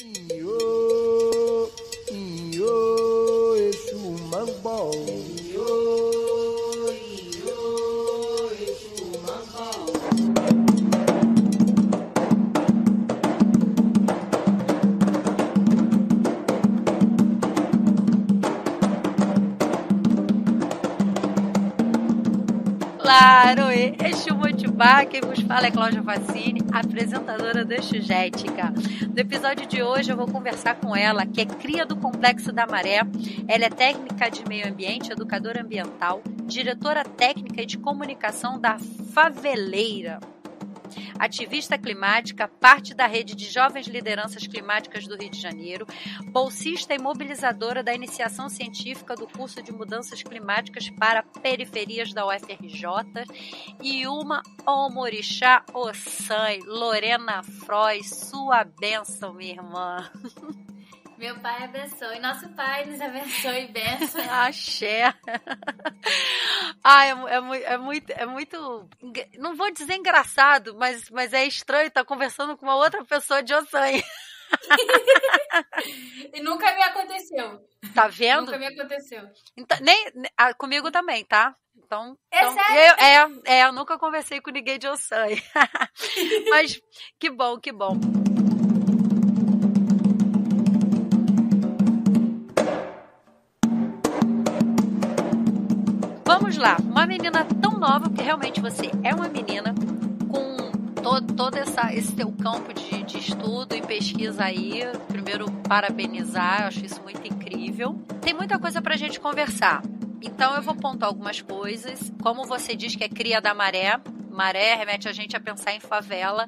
Iyo, iyo, Èṣù máa ń gbọ́ o. Iyo, iyo, Èṣù máa ń gbọ́ o. Claro, Exu Motibá, quem vos fala é Cláudia Facini, apresentadora do Exugética. No episódio de hoje eu vou conversar com ela, que é cria do Complexo da Maré. Ela é técnica de meio ambiente, educadora ambiental, diretora técnica e de comunicação da Faveleira. Ativista climática, parte da rede de jovens lideranças climáticas do Rio de Janeiro, bolsista e mobilizadora da iniciação científica do curso de mudanças climáticas para periferias da UFRJ, e uma Omorixá Ossan, Lorena Frois, sua bênção, minha irmã. Meu pai abençoe, nosso pai nos abençoe, bênção. Axé. Ah, é muito, não vou dizer engraçado, mas é estranho estar conversando com uma outra pessoa de Ossan. E nunca me aconteceu. Tá vendo? Nunca me aconteceu. Então, comigo também, tá? Então, sério? eu nunca conversei com ninguém de Ossan. Mas que bom, que bom. Vamos lá, uma menina tão nova, porque realmente você é uma menina com todo esse teu campo de estudo e pesquisa aí. Primeiro, parabenizar, eu acho isso muito incrível. Tem muita coisa pra gente conversar, então eu vou pontuar algumas coisas. Como você diz que é cria da maré, maré remete a gente a pensar em favela.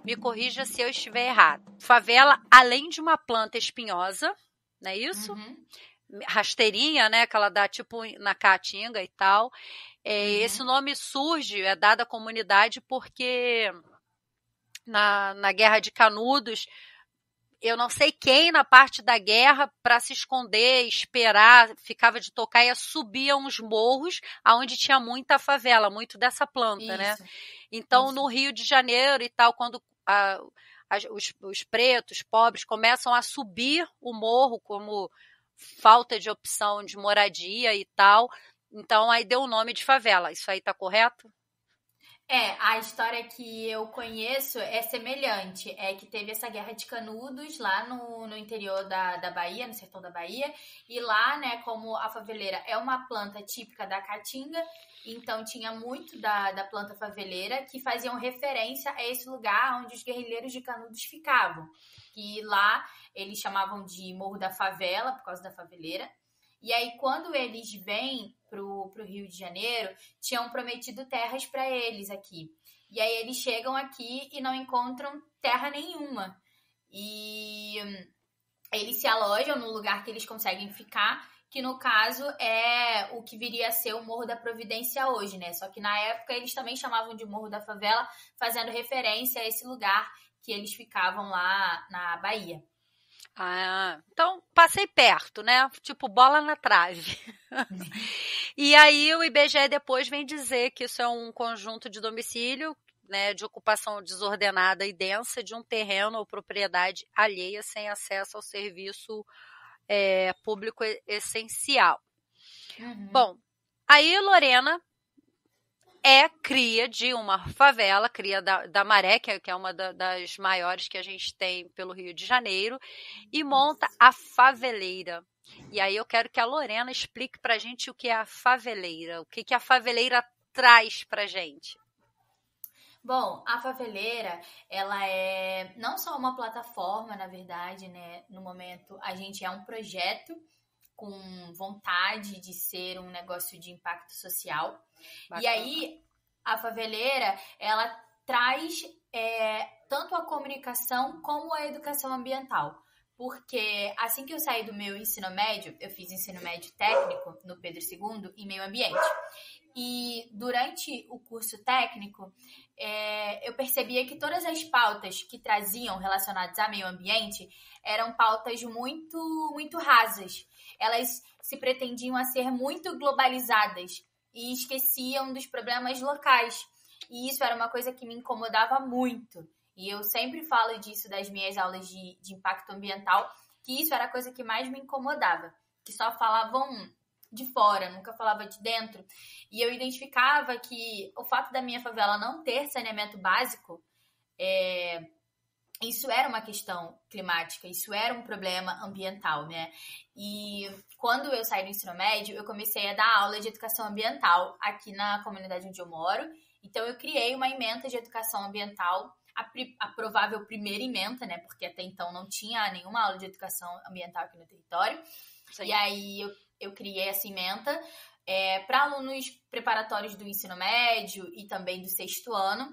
Me corrija se eu estiver errado. Favela, além de uma planta espinhosa, não é isso? Uhum. Rasteirinha, né, que ela dá tipo na caatinga e tal. Esse nome surge, é dado à comunidade porque na Guerra de Canudos, eu não sei quem na parte da guerra, para se esconder, esperar, ficava de tocaia, subia uns morros onde tinha muita favela, muito dessa planta, Isso. né? Então, Isso. no Rio de Janeiro e tal, quando os pretos, pobres, começam a subir o morro como falta de opção de moradia e tal, então aí deu o nome de favela. Isso aí tá correto? A história que eu conheço é semelhante. É que teve essa guerra de Canudos lá no interior da Bahia, no sertão da Bahia. E lá, né, como a faveleira é uma planta típica da Caatinga, então tinha muito da planta faveleira que faziam referência a esse lugar onde os guerrilheiros de Canudos ficavam. E lá eles chamavam de Morro da Favela, por causa da faveleira. E aí, quando eles vêm pro Rio de Janeiro, tinham prometido terras para eles aqui. E aí, eles chegam aqui e não encontram terra nenhuma. E eles se alojam no lugar que eles conseguem ficar, que no caso é o que viria a ser o Morro da Providência hoje, né? Só que na época eles também chamavam de Morro da Favela, fazendo referência a esse lugar que eles ficavam lá na Bahia. Ah, então passei perto, né? Tipo bola na trave. E aí o IBGE depois vem dizer que isso é um conjunto de domicílio, né, de ocupação desordenada e densa de um terreno ou propriedade alheia sem acesso ao serviço público essencial. Uhum. Bom, aí Lorena é cria de uma favela, cria da Maré, que é uma das maiores que a gente tem pelo Rio de Janeiro, e monta a Faveleira. E aí eu quero que a Lorena explique pra gente o que é a Faveleira, o que a Faveleira traz pra gente. Bom, a Faveleira, ela é não só uma plataforma, na verdade, né? No momento, a gente é um projeto com vontade de ser um negócio de impacto social. Bacana. E aí, a Faveleira, ela traz tanto a comunicação como a educação ambiental. Porque assim que eu saí do meu ensino médio, eu fiz ensino médio técnico no Pedro II em meio ambiente. E durante o curso técnico, eu percebia que todas as pautas que traziam relacionadas a meio ambiente eram pautas muito, muito rasas. Elas se pretendiam a ser muito globalizadas e esqueciam dos problemas locais. E isso era uma coisa que me incomodava muito. E eu sempre falo disso das minhas aulas de impacto ambiental, que isso era a coisa que mais me incomodava, que só falavam de fora, nunca falava de dentro. E eu identificava que o fato da minha favela não ter saneamento básico, isso era uma questão climática, isso era um problema ambiental, né? E quando eu saí do ensino médio, eu comecei a dar aula de educação ambiental aqui na comunidade onde eu moro. Então, eu criei uma ementa de educação ambiental, a provável primeira ementa, né? Porque até então não tinha nenhuma aula de educação ambiental aqui no território. Sim. E aí, eu criei essa ementa para alunos preparatórios do ensino médio e também do 6º ano,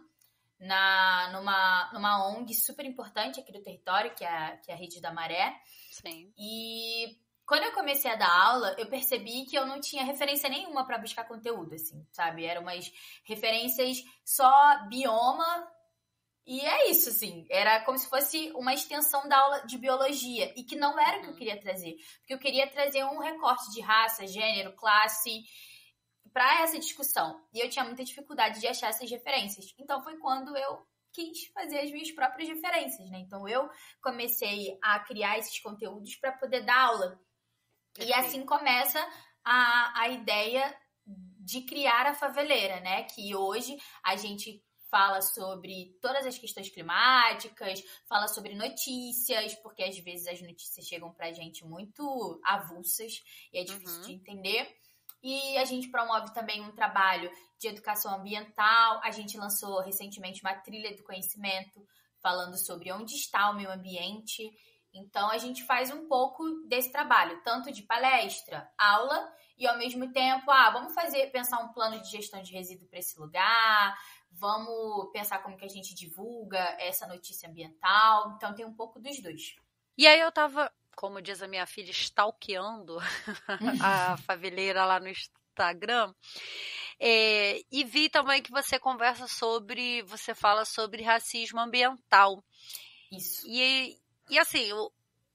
numa ONG super importante aqui do território, que é a Rede da Maré. Sim. E quando eu comecei a dar aula, eu percebi que eu não tinha referência nenhuma para buscar conteúdo, assim, sabe? Eram umas referências só bioma, e é isso, assim. Era como se fosse uma extensão da aula de biologia, e que não era o que eu queria trazer. Porque eu queria trazer um recorte de raça, gênero, classe, para essa discussão. E eu tinha muita dificuldade de achar essas referências. Então, foi quando eu quis fazer as minhas próprias referências, né? Então, eu comecei a criar esses conteúdos para poder dar aula. E assim começa a ideia de criar a Faveleira, né? Que hoje a gente fala sobre todas as questões climáticas, fala sobre notícias, porque às vezes as notícias chegam pra gente muito avulsas e é difícil de entender. E a gente promove também um trabalho de educação ambiental. A gente lançou recentemente uma trilha do conhecimento falando sobre onde está o meio ambiente. Então, a gente faz um pouco desse trabalho, tanto de palestra, aula, e ao mesmo tempo, vamos pensar um plano de gestão de resíduo para esse lugar, vamos pensar como que a gente divulga essa notícia ambiental. Então, tem um pouco dos dois. E aí eu tava, como diz a minha filha, stalkeando a Faveleira lá no Instagram, e vi também que você fala sobre racismo ambiental. Isso. E assim,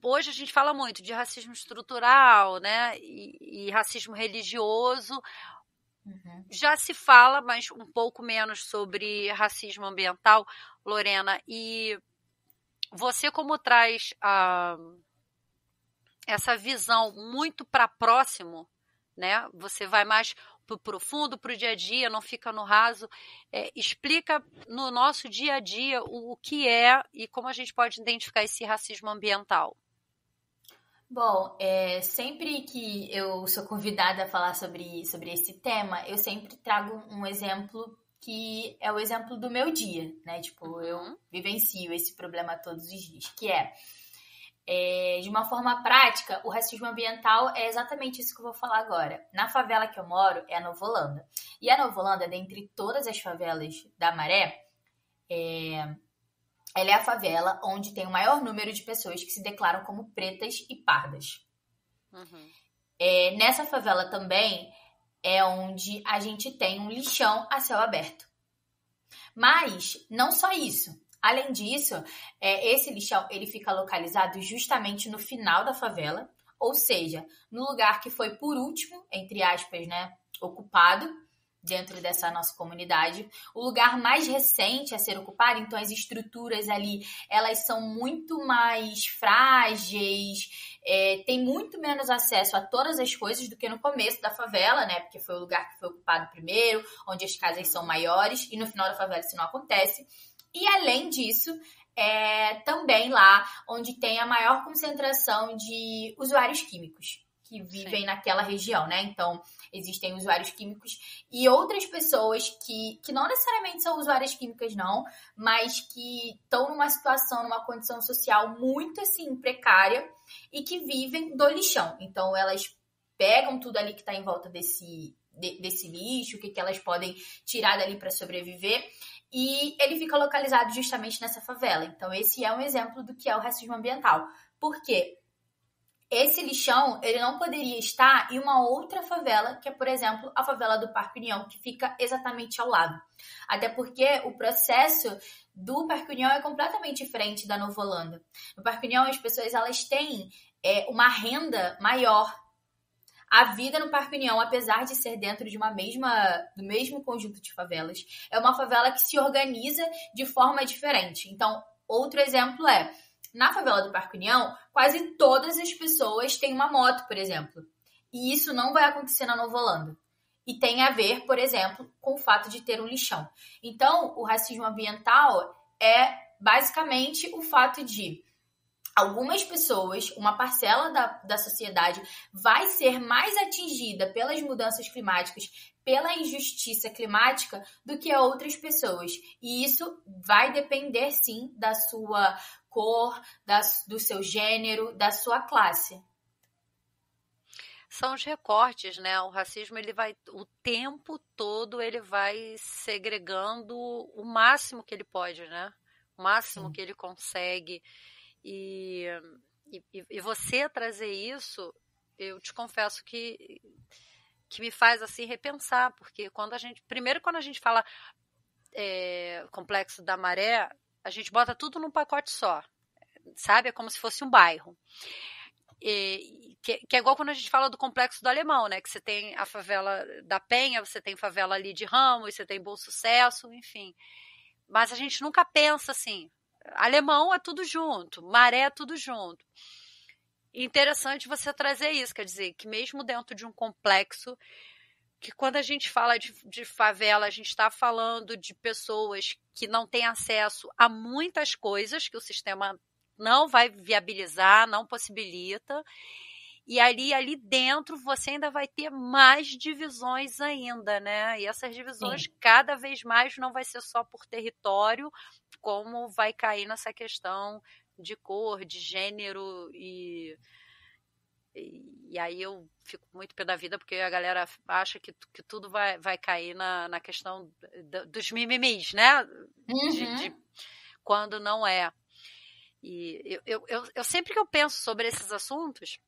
hoje a gente fala muito de racismo estrutural, né, e racismo religioso. Já se fala, mas um pouco menos sobre racismo ambiental, Lorena. E você, como traz essa visão muito para próximo, né? Você vai mais para o profundo, para o dia a dia, não fica no raso. Explica no nosso dia a dia o que é e como a gente pode identificar esse racismo ambiental. Bom, sempre que eu sou convidada a falar sobre esse tema, eu sempre trago um exemplo que é o exemplo do meu dia, né? Tipo, eu vivencio esse problema todos os dias, que de uma forma prática, o racismo ambiental é exatamente isso que eu vou falar agora. Na favela que eu moro é a Nova Holanda. E a Nova Holanda, dentre todas as favelas da Maré, ela é a favela onde tem o maior número de pessoas que se declaram como pretas e pardas. Nessa favela também é onde a gente tem um lixão a céu aberto. Mas não só isso. Além disso, esse lixão ele fica localizado justamente no final da favela, ou seja, no lugar que foi por último, entre aspas, né, ocupado dentro dessa nossa comunidade. O lugar mais recente a ser ocupado, então as estruturas ali, elas são muito mais frágeis, tem muito menos acesso a todas as coisas do que no começo da favela, né, porque foi o lugar que foi ocupado primeiro, onde as casas são maiores, e no final da favela isso não acontece. E além disso, também lá onde tem a maior concentração de usuários químicos que vivem naquela região, né? Então, existem usuários químicos e outras pessoas que não necessariamente são usuárias químicas, não, mas que estão numa situação, numa condição social muito, assim, precária e que vivem do lixão. Então, elas pegam tudo ali que está em volta desse lixo, o que elas podem tirar dali para sobreviver, e ele fica localizado justamente nessa favela. Então, esse é um exemplo do que é o racismo ambiental. Por quê? Esse lixão, ele não poderia estar em uma outra favela, que é, por exemplo, a favela do Parque União, que fica exatamente ao lado. Até porque o processo do Parque União é completamente diferente da Nova Holanda. No Parque União, as pessoas elas têm uma renda maior. a vida no Parque União, apesar de ser dentro de do mesmo conjunto de favelas, é uma favela que se organiza de forma diferente. Então, outro exemplo na favela do Parque União, quase todas as pessoas têm uma moto, por exemplo. E isso não vai acontecer na Nova Holanda. E tem a ver, por exemplo, com o fato de ter um lixão. Então, o racismo ambiental é basicamente o fato de algumas pessoas, uma parcela da sociedade, vai ser mais atingida pelas mudanças climáticas, pela injustiça climática, do que outras pessoas. E isso vai depender, sim, da sua cor, do seu gênero, da sua classe. São os recortes, né? O racismo, ele vai, o tempo todo, ele vai segregando o máximo que ele pode, né? O máximo que ele consegue. E você trazer isso, eu te confesso que me faz assim repensar, porque quando a gente fala Complexo da Maré, a gente bota tudo num pacote só, sabe? É como se fosse um bairro. Que é igual quando a gente fala do Complexo do Alemão, né? Que você tem a favela da Penha, você tem favela ali de Ramos, você tem Bom Sucesso, enfim. Mas a gente nunca pensa assim, Alemão é tudo junto, Maré é tudo junto. Interessante você trazer isso, quer dizer, que mesmo dentro de um complexo, que quando a gente fala de favela, a gente está falando de pessoas que não têm acesso a muitas coisas que o sistema não vai viabilizar, não possibilita. E ali dentro você ainda vai ter mais divisões ainda, né? E essas divisões cada vez mais não vai ser só por território, como vai cair nessa questão de cor, de gênero e aí eu fico muito pé da vida, porque a galera acha que tudo vai cair na questão dos mimimis, né? De quando não é. E eu sempre que eu penso sobre esses assuntos,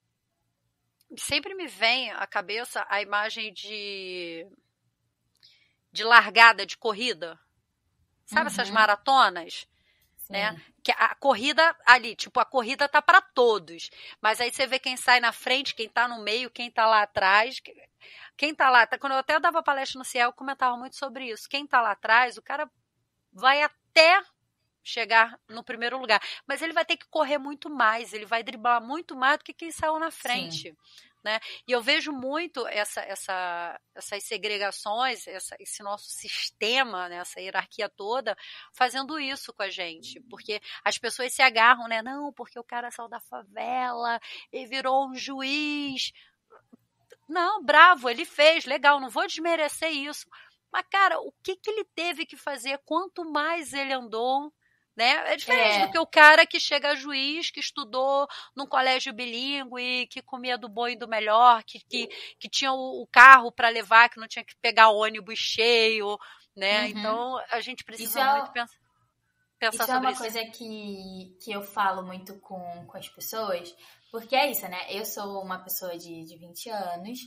sempre me vem à cabeça a imagem de largada, de corrida. Sabe essas maratonas? Né? Que a corrida ali, tipo, a corrida tá para todos. Mas aí você vê quem sai na frente, quem tá no meio, quem tá lá atrás. Quem tá lá, quando eu até dava palestra no Ciel, eu comentava muito sobre isso. Quem tá lá atrás, o cara vai até chegar no primeiro lugar. Mas ele vai ter que correr muito mais, ele vai driblar muito mais do que quem saiu na frente. Né? E eu vejo muito essas segregações, esse nosso sistema, né, essa hierarquia toda, fazendo isso com a gente. Porque as pessoas se agarram, né? Não, porque o cara saiu da favela e virou um juiz. Não, bravo, ele fez, legal, não vou desmerecer isso. Mas, cara, o que ele teve que fazer? Quanto mais ele andou, né? É diferente do que o cara que chega a juiz, que estudou num colégio bilíngue, que comia do bom e do melhor, que tinha o carro para levar, que não tinha que pegar ônibus cheio, né? Então, a gente precisa muito pensar sobre isso. Isso é uma coisa que eu falo muito com as pessoas, porque é isso, né? Eu sou uma pessoa de 20 anos,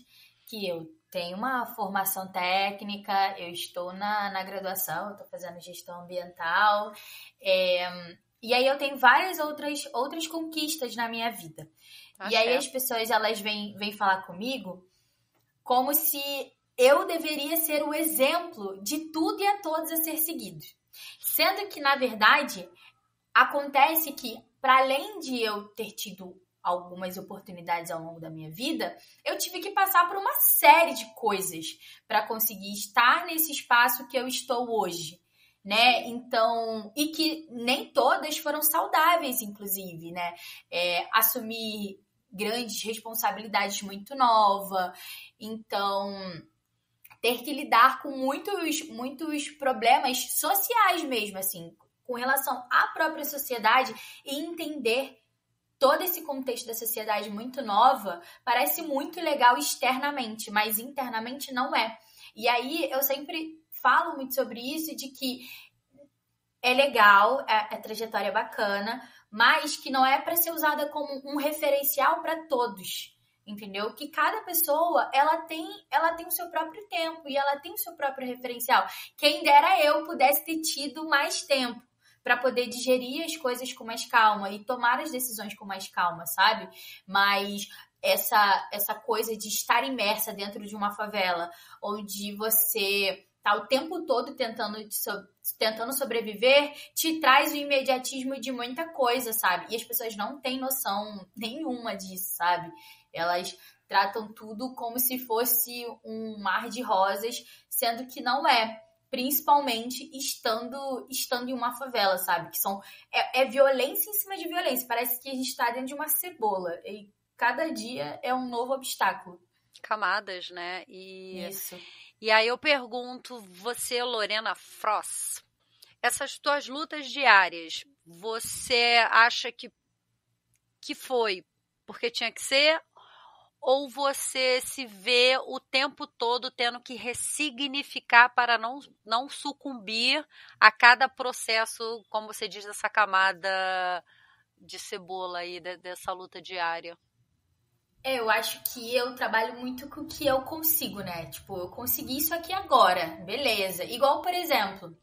que eu tenho uma formação técnica, eu estou na graduação, eu estou fazendo gestão ambiental, e aí eu tenho várias outras conquistas na minha vida. E aí as pessoas, elas vêm falar comigo como se eu deveria ser o exemplo de tudo e a todos a ser seguido. Sendo que, na verdade, acontece que, para além de eu ter tido algumas oportunidades ao longo da minha vida, eu tive que passar por uma série de coisas para conseguir estar nesse espaço que eu estou hoje, né? Então, e que nem todas foram saudáveis, inclusive, né? Assumir grandes responsabilidades muito nova, então ter que lidar com muitos problemas sociais mesmo, assim, com relação à própria sociedade e entender todo esse contexto da sociedade muito nova parece muito legal externamente, mas internamente não é. E aí eu sempre falo muito sobre isso, de que é legal, a trajetória é bacana, mas que não é para ser usada como um referencial para todos, entendeu? Que cada pessoa, ela tem o seu próprio tempo e ela tem o seu próprio referencial. Quem dera eu pudesse ter tido mais tempo para poder digerir as coisas com mais calma e tomar as decisões com mais calma, sabe? Mas essa coisa de estar imersa dentro de uma favela, onde você tá o tempo todo tentando sobreviver, te traz o imediatismo de muita coisa, sabe? E as pessoas não têm noção nenhuma disso, sabe? Elas tratam tudo como se fosse um mar de rosas, sendo que não é. Principalmente estando em uma favela, sabe? Que é violência em cima de violência. Parece que a gente tá dentro de uma cebola. E cada dia é um novo obstáculo. Camadas, né? E Isso. E aí eu pergunto, você, Lorena Frost, essas tuas lutas diárias, você acha que foi porque tinha que ser? Ou você se vê o tempo todo tendo que ressignificar para não sucumbir a cada processo, como você diz, dessa camada de cebola aí, dessa luta diária? Eu acho que eu trabalho muito com o que eu consigo, né? Tipo, eu consegui isso aqui agora, beleza. Igual, por exemplo,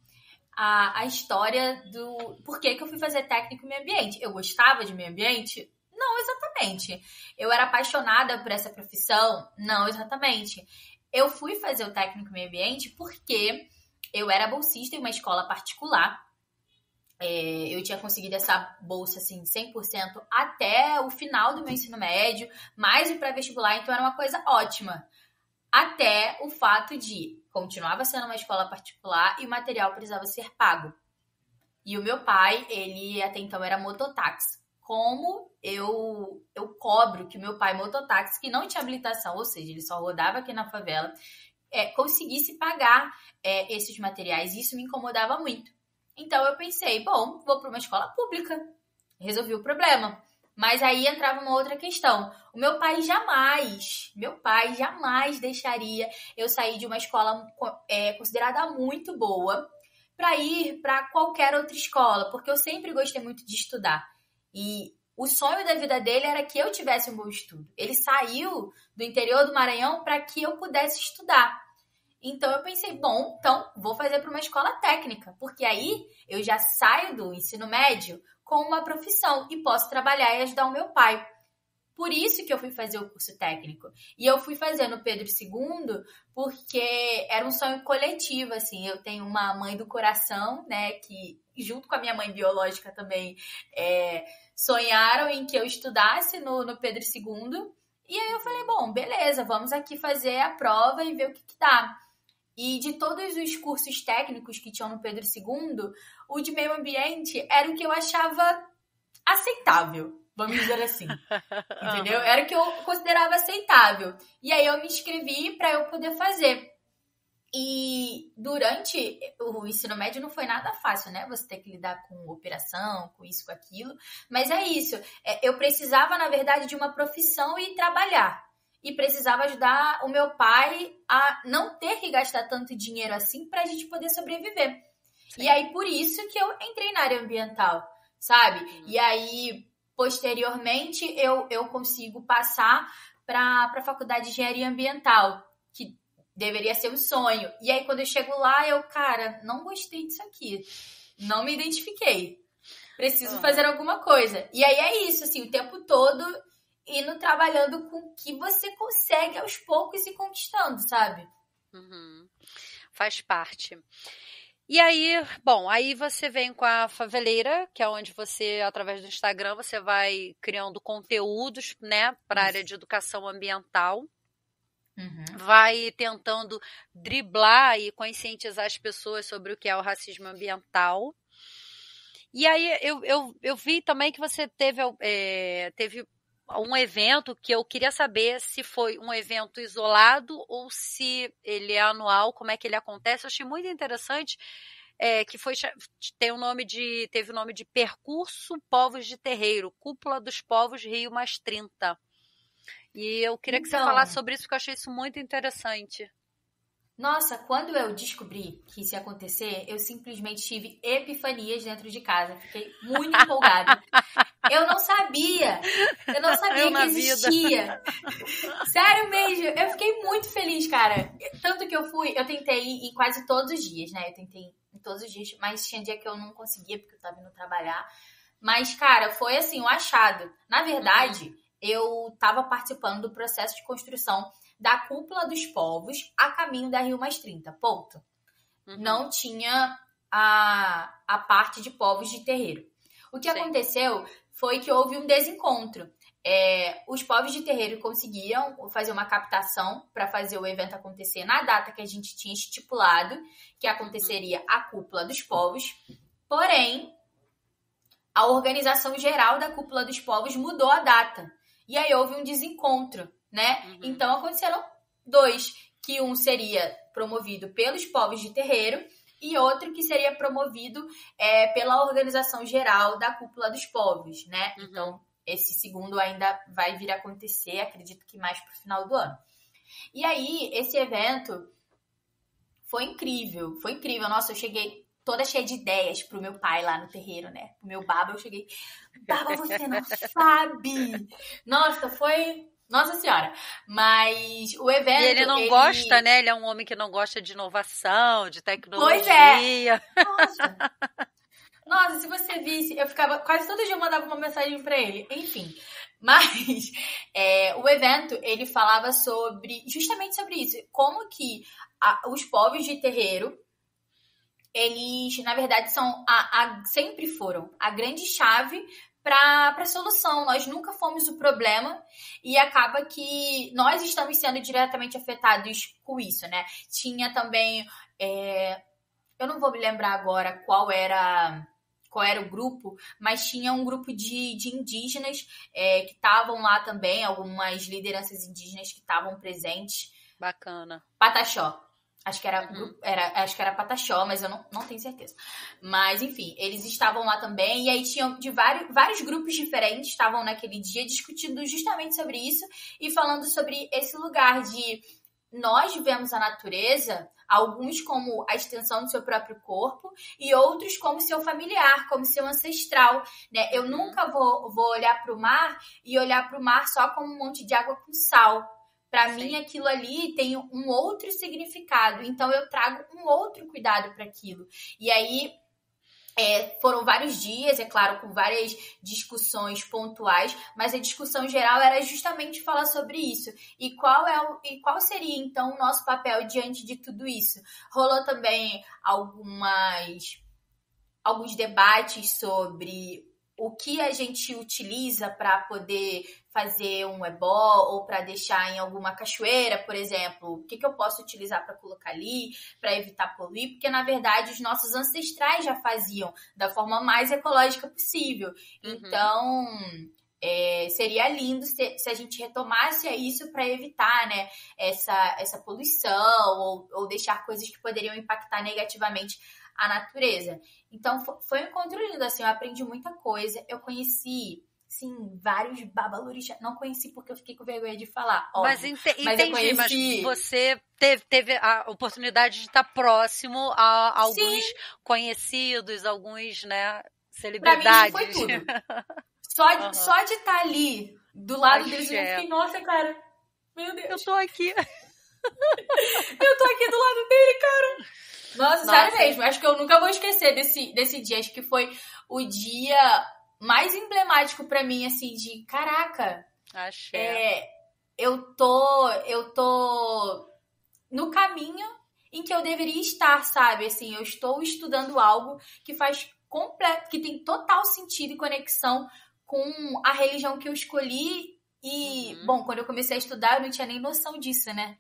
a história do por que eu fui fazer técnico em meio ambiente. Eu gostava de meio ambiente? Não, exatamente. Eu era apaixonada por essa profissão? Não, exatamente. Eu fui fazer o técnico em meio ambiente porque eu era bolsista em uma escola particular. Eu tinha conseguido essa bolsa, assim, 100% até o final do meu ensino médio, mais o pré-vestibular, então era uma coisa ótima. Até o fato de continuava sendo uma escola particular e o material precisava ser pago. E o meu pai, ele até então era mototáxi. Como eu cobro que o meu pai mototáxi, que não tinha habilitação, ou seja, ele só rodava aqui na favela, conseguisse pagar esses materiais. E isso me incomodava muito. Então eu pensei, bom, vou para uma escola pública. Resolvi o problema. Mas aí entrava uma outra questão. O meu pai jamais deixaria eu sair de uma escola considerada muito boa para ir para qualquer outra escola, porque eu sempre gostei muito de estudar. E o sonho da vida dele era que eu tivesse um bom estudo. Ele saiu do interior do Maranhão para que eu pudesse estudar. Então eu pensei, bom, então vou fazer para uma escola técnica, porque aí eu já saio do ensino médio com uma profissão e posso trabalhar e ajudar o meu pai. Por isso que eu fui fazer o curso técnico. E eu fui fazer no Pedro II porque era um sonho coletivo, assim. Eu tenho uma mãe do coração, né, que junto com a minha mãe biológica também sonharam em que eu estudasse no Pedro II. E aí eu falei, bom, beleza, vamos aqui fazer a prova e ver o que dá. E de todos os cursos técnicos que tinham no Pedro II, o de meio ambiente era o que eu achava aceitável, vamos dizer assim. Entendeu? Era o que eu considerava aceitável. E aí eu me inscrevi para eu poder fazer. E durante o ensino médio não foi nada fácil, né? Você ter que lidar com operação, com isso, com aquilo. Mas é isso. Eu precisava, na verdade, de uma profissão e trabalhar. E precisava ajudar o meu pai a não ter que gastar tanto dinheiro assim pra gente poder sobreviver. Sim. E aí, por isso que eu entrei na área ambiental, sabe? E aí, posteriormente, eu consigo passar para a faculdade de engenharia ambiental, que deveria ser um sonho. E aí, quando eu chego lá, cara, não gostei disso aqui. Não me identifiquei. Preciso fazer alguma coisa. E aí é isso, assim, o tempo todo indo trabalhando com o que você consegue aos poucos e conquistando, sabe? Faz parte. E aí, bom, aí você vem com a Faveleira, que é onde você, através do Instagram, você vai criando conteúdos, né, para a área de educação ambiental. Vai tentando driblar e conscientizar as pessoas sobre o que é o racismo ambiental. E aí eu vi também que você teve um evento que eu queria saber se foi um evento isolado ou se ele é anual, como é que ele acontece. Eu achei muito interessante que teve o nome de Percurso Povos de Terreiro, Cúpula dos Povos Rio Mais 30. E eu queria que você falasse sobre isso, porque eu achei isso muito interessante. Nossa, quando eu descobri que isso ia acontecer, eu simplesmente tive epifanias dentro de casa. Fiquei muito empolgada. Eu não sabia que existia. Sério mesmo, eu fiquei muito feliz, cara. Tanto que eu tentei ir quase todos os dias, né? Eu tentei ir todos os dias, mas tinha dia que eu não conseguia, porque eu tava indo trabalhar. Mas, cara, foi assim, um achado. Na verdade, eu estava participando do processo de construção da Cúpula dos Povos a caminho da Rio+30, ponto. Não tinha a parte de povos de terreiro. O que aconteceu foi que houve um desencontro. Os povos de terreiro conseguiam fazer uma captação para fazer o evento acontecer na data que a gente tinha estipulado, que aconteceria a Cúpula dos Povos. Porém, a organização geral da Cúpula dos Povos mudou a data. E aí houve um desencontro, né? Então aconteceram dois, que um seria promovido pelos povos de terreiro e outro que seria promovido pela organização geral da Cúpula dos Povos, né? Então, esse segundo ainda vai vir a acontecer, acredito que mais pro final do ano. E aí, esse evento foi incrível, foi incrível. Nossa, eu cheguei toda cheia de ideias pro meu pai lá no terreiro, né? Pro meu baba, eu cheguei, baba, você não sabe! Nossa, foi... Nossa Senhora! Mas o evento... E ele não gosta, né? Ele é um homem que não gosta de inovação, de tecnologia. Pois é! Nossa, se você visse, eu ficava... Quase todo dia eu mandava uma mensagem pra ele. Enfim, mas o evento, ele falava justamente sobre isso. Como que os povos de terreiro, eles, na verdade, sempre foram a grande chave para a solução. Nós nunca fomos o problema e acaba que nós estamos sendo diretamente afetados com isso, né? Tinha também... eu não vou me lembrar agora qual era o grupo, mas tinha um grupo de indígenas que estavam lá também, algumas lideranças indígenas que estavam presentes. Bacana. Pataxó. Acho que era Pataxó, mas eu não tenho certeza. Mas, enfim, eles estavam lá também. E aí tinham de vários grupos diferentes, estavam naquele dia discutindo justamente sobre isso e falando sobre esse lugar de nós vivemos a natureza, alguns como a extensão do seu próprio corpo e outros como seu familiar, como seu ancestral, né? Eu nunca vou olhar para o mar e olhar para o mar só como um monte de água com sal. Para mim, aquilo ali tem um outro significado. Então, eu trago um outro cuidado para aquilo. E aí, foram vários dias, é claro, com várias discussões pontuais, mas a discussão geral era justamente falar sobre isso. E qual seria, então, o nosso papel diante de tudo isso? Rolou também alguns debates sobre o que a gente utiliza para poder fazer um ebó ou para deixar em alguma cachoeira, por exemplo. O que eu posso utilizar para colocar ali, para evitar poluir? Porque, na verdade, os nossos ancestrais já faziam da forma mais ecológica possível. Então, seria lindo se a gente retomasse isso para evitar, né, essa poluição ou deixar coisas que poderiam impactar negativamente a natureza. Então, foi um encontro lindo, assim, eu aprendi muita coisa. Eu conheci, sim, vários babalorixás. Não conheci porque eu fiquei com vergonha de falar, óbvio. Mas entendi, mas você teve a oportunidade de estar próximo a alguns conhecidos, alguns, né, celebridades. Pra mim, isso foi tudo. Só de estar ali, do lado deles, eu fiquei, nossa, cara, meu Deus. Eu tô aqui. Eu tô aqui do lado dele, cara. Nossa, sério mesmo. Acho que eu nunca vou esquecer desse dia. Acho que foi o dia mais emblemático pra mim, assim, de caraca. Eu tô no caminho em que eu deveria estar, sabe? Assim, eu estou estudando algo que que tem total sentido e conexão com a religião que eu escolhi. E, bom, quando eu comecei a estudar, eu não tinha nem noção disso, né?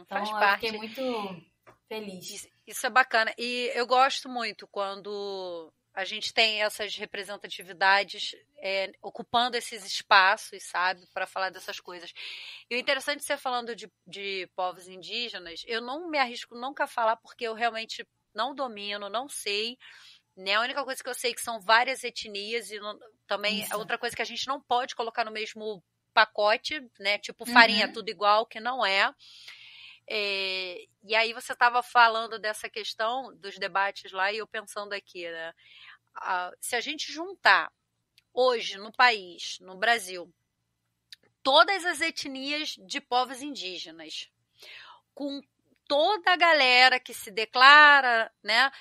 Faz então, parte. Eu fiquei muito feliz. Isso é bacana. E eu gosto muito quando a gente tem essas representatividades ocupando esses espaços, sabe, para falar dessas coisas. E o interessante de você falando de povos indígenas, eu não me arrisco nunca a falar porque eu realmente não domino, não sei. Né? A única coisa que eu sei é que são várias etnias e também é outra coisa que a gente não pode colocar no mesmo pacote, né? Tipo farinha tudo igual, que não é. E aí você estava falando dessa questão dos debates lá e eu pensando aqui, né? Se a gente juntar hoje no país, no Brasil, todas as etnias de povos indígenas, com toda a galera que se declara, né,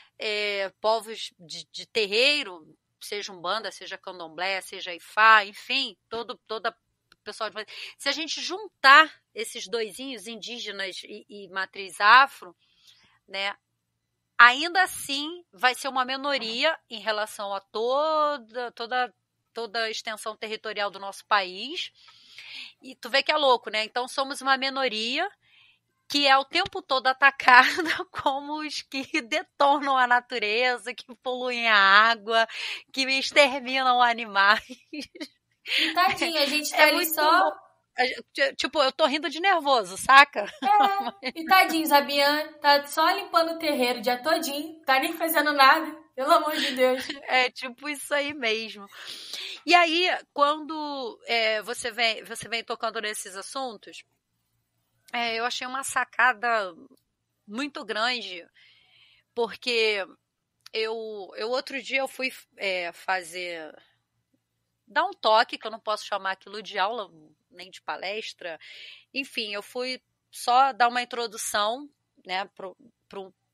povos de terreiro, seja Umbanda, seja Candomblé, seja Ifá, enfim, toda pessoal de... Se a gente juntar esses doisinhos, indígenas e matriz afro, né, ainda assim vai ser uma minoria em relação a toda a extensão territorial do nosso país. E tu vê que é louco, né? Então somos uma minoria que é o tempo todo atacada como os que detonam a natureza, que poluem a água, que exterminam animais. E tadinho, a gente tá ali só... Tipo, eu tô rindo de nervoso, saca? E tadinho, Zabian tá só limpando o terreiro o dia todinho, tá nem fazendo nada, pelo amor de Deus. É tipo isso aí mesmo. E aí, quando você vem tocando nesses assuntos, eu achei uma sacada muito grande, porque eu outro dia eu fui dar um toque, que eu não posso chamar aquilo de aula, nem de palestra. Enfim, eu fui só dar uma introdução, né,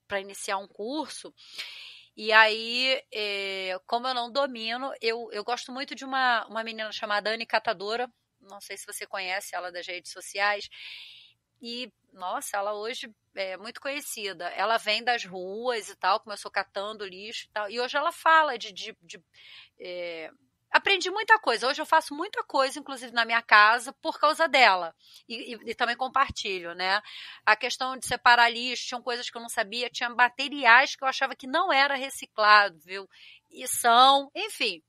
para iniciar um curso. E aí, como eu não domino, eu gosto muito de uma menina chamada Anne Catadora, não sei se você conhece ela das redes sociais, e, nossa, ela hoje é muito conhecida. Ela vem das ruas e tal, começou catando lixo e tal, e hoje ela fala aprendi muita coisa. Hoje eu faço muita coisa, inclusive na minha casa, por causa dela. E também compartilho, né? A questão de separar lixo, tinham coisas que eu não sabia, tinha materiais que eu achava que não era reciclado, viu? E são, enfim.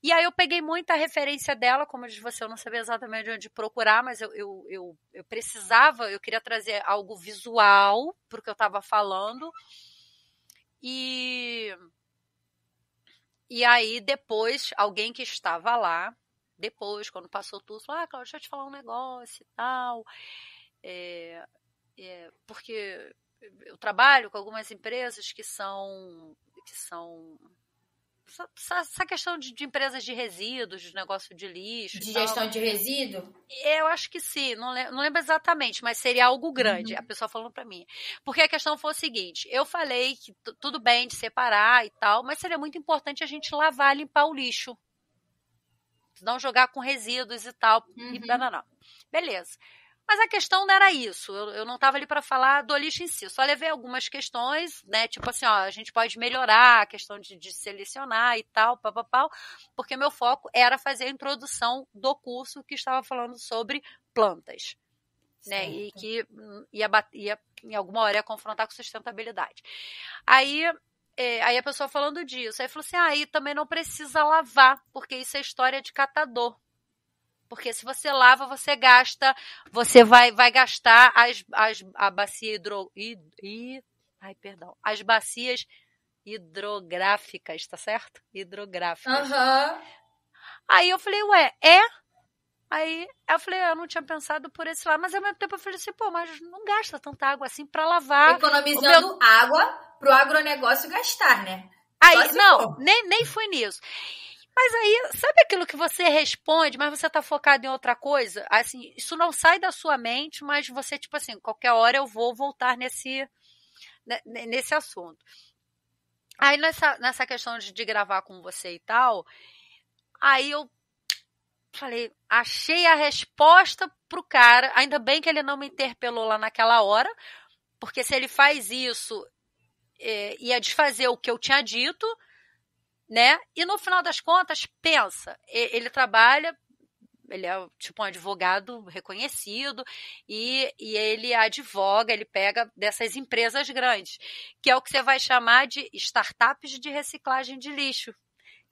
E aí eu peguei muita referência dela, como eu disse você, eu não sabia exatamente onde procurar, mas eu precisava, eu queria trazer algo visual para o que eu estava falando. E aí, depois, alguém que estava lá, depois, quando passou tudo, falou, Cláudia, deixa eu te falar um negócio e tal. Porque eu trabalho com algumas empresas que são essa questão de empresas de resíduos, de negócio de lixo. De gestão de resíduo? Eu acho que sim, não lembro exatamente, mas seria algo grande, a pessoa falando para mim. Porque a questão foi o seguinte, eu falei que tudo bem de separar e tal, mas seria muito importante a gente lavar, limpar o lixo. Não jogar com resíduos e tal. E não. Beleza. Mas a questão não era isso, eu não estava ali para falar do lixo em si, só levei algumas questões, né, tipo assim, ó, a gente pode melhorar a questão de selecionar e tal, porque meu foco era fazer a introdução do curso que estava falando sobre plantas, né, e que ia em alguma hora ia confrontar com sustentabilidade. Aí a pessoa falando disso, aí falou assim, aí também não precisa lavar, porque isso é história de catador. Porque se você lava, você gasta, você vai gastar a bacia as bacias hidrográficas, tá certo? Hidrográficas. Aí eu falei, Aí eu falei, eu não tinha pensado por esse lado, mas ao mesmo tempo eu falei assim, pô, mas não gasta tanta água assim pra lavar. Economizando água pro agronegócio gastar, né? Aí, não, nem fui nisso. Mas aí, sabe aquilo que você responde, mas você tá focado em outra coisa? Assim, isso não sai da sua mente, mas você, tipo assim, qualquer hora eu vou voltar nesse assunto. Aí, nessa questão de gravar com você e tal, aí eu falei, achei a resposta pro cara, ainda bem que ele não me interpelou lá naquela hora, porque se ele faz isso, ia desfazer o que eu tinha dito, né? E no final das contas, pensa, ele trabalha, ele é tipo um advogado reconhecido e ele advoga, ele pega dessas empresas grandes, que é o que você vai chamar de startups de reciclagem de lixo,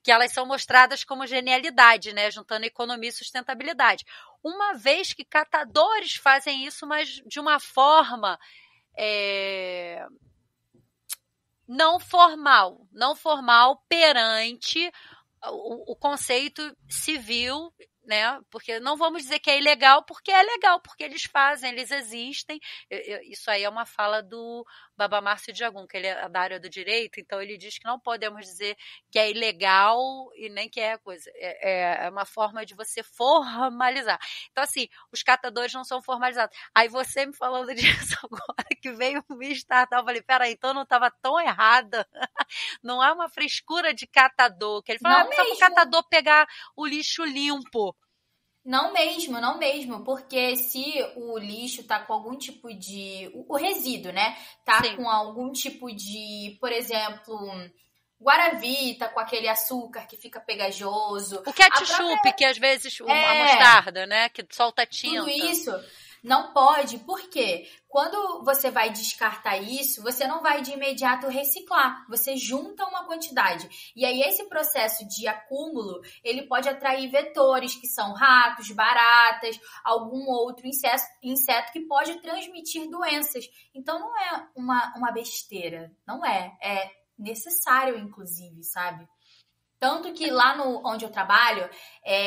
que elas são mostradas como genialidade, né? Juntando economia e sustentabilidade. Uma vez que catadores fazem isso, mas de uma forma não formal perante o conceito civil, né? Porque não vamos dizer que é ilegal, porque é legal, porque eles fazem, eles existem. Isso aí é uma fala do Baba Márcio de Agum, que ele é da área do direito, então ele diz que não podemos dizer que é ilegal e nem que é coisa. É uma forma de você formalizar. Então, assim, os catadores não são formalizados. Aí você me falando disso agora, que veio me startar, eu falei, peraí, então não estava tão errada. Não é uma frescura de catador, que ele fala, só para o catador pegar o lixo limpo. Não mesmo, não mesmo, porque se o lixo tá com algum tipo de... O resíduo, né? Tá Sim. com algum tipo de, por exemplo, guaravita, com aquele açúcar que fica pegajoso. O ketchup, que às vezes a mostarda, né? Que solta tinta. Tudo isso não pode, por quê? Quando você vai descartar isso, você não vai de imediato reciclar, você junta uma quantidade. E aí esse processo de acúmulo, ele pode atrair vetores, que são ratos, baratas, algum outro inseto que pode transmitir doenças. Então não é uma besteira, não é. É necessário, inclusive, sabe? Tanto que lá onde eu trabalho,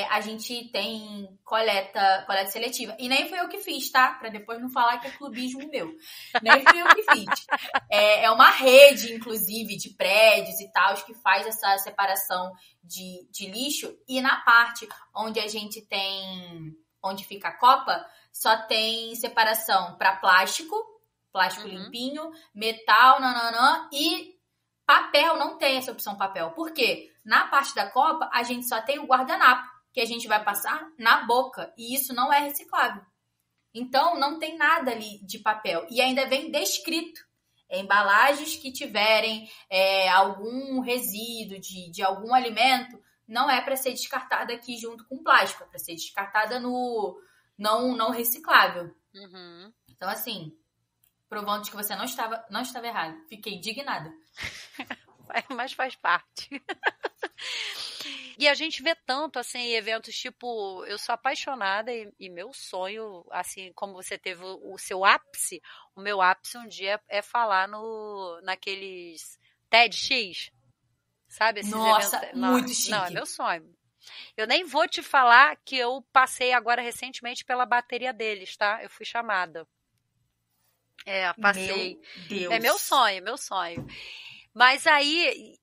a gente tem coleta seletiva. E nem fui eu que fiz, tá? Pra depois não falar que é clubismo meu. Nem fui eu que fiz. É uma rede, inclusive, de prédios e tal, que faz essa separação de lixo. E na parte onde a gente tem... Onde fica a copa, só tem separação para plástico limpinho, metal, nananã, e papel. Não tem essa opção papel. Por quê? Na parte da copa, a gente só tem o guardanapo, que a gente vai passar na boca. E isso não é reciclável. Então, não tem nada ali de papel. E ainda vem descrito. Embalagens que tiverem algum resíduo de algum alimento, não é para ser descartada aqui junto com plástico. É para ser descartada no não reciclável. Uhum. Então, assim, provando que você não estava errado. Fiquei indignada. Mas faz parte. E a gente vê tanto, assim, eventos tipo... Eu sou apaixonada e meu sonho, assim, como você teve o seu ápice, o meu ápice um dia é falar naqueles TEDx, sabe? Esses Nossa, eventos... muito chique. Não, é meu sonho. Eu nem vou te falar que eu passei agora recentemente pela bateria deles, tá? Eu fui chamada. Passei. Meu Deus. É meu sonho. Mas aí,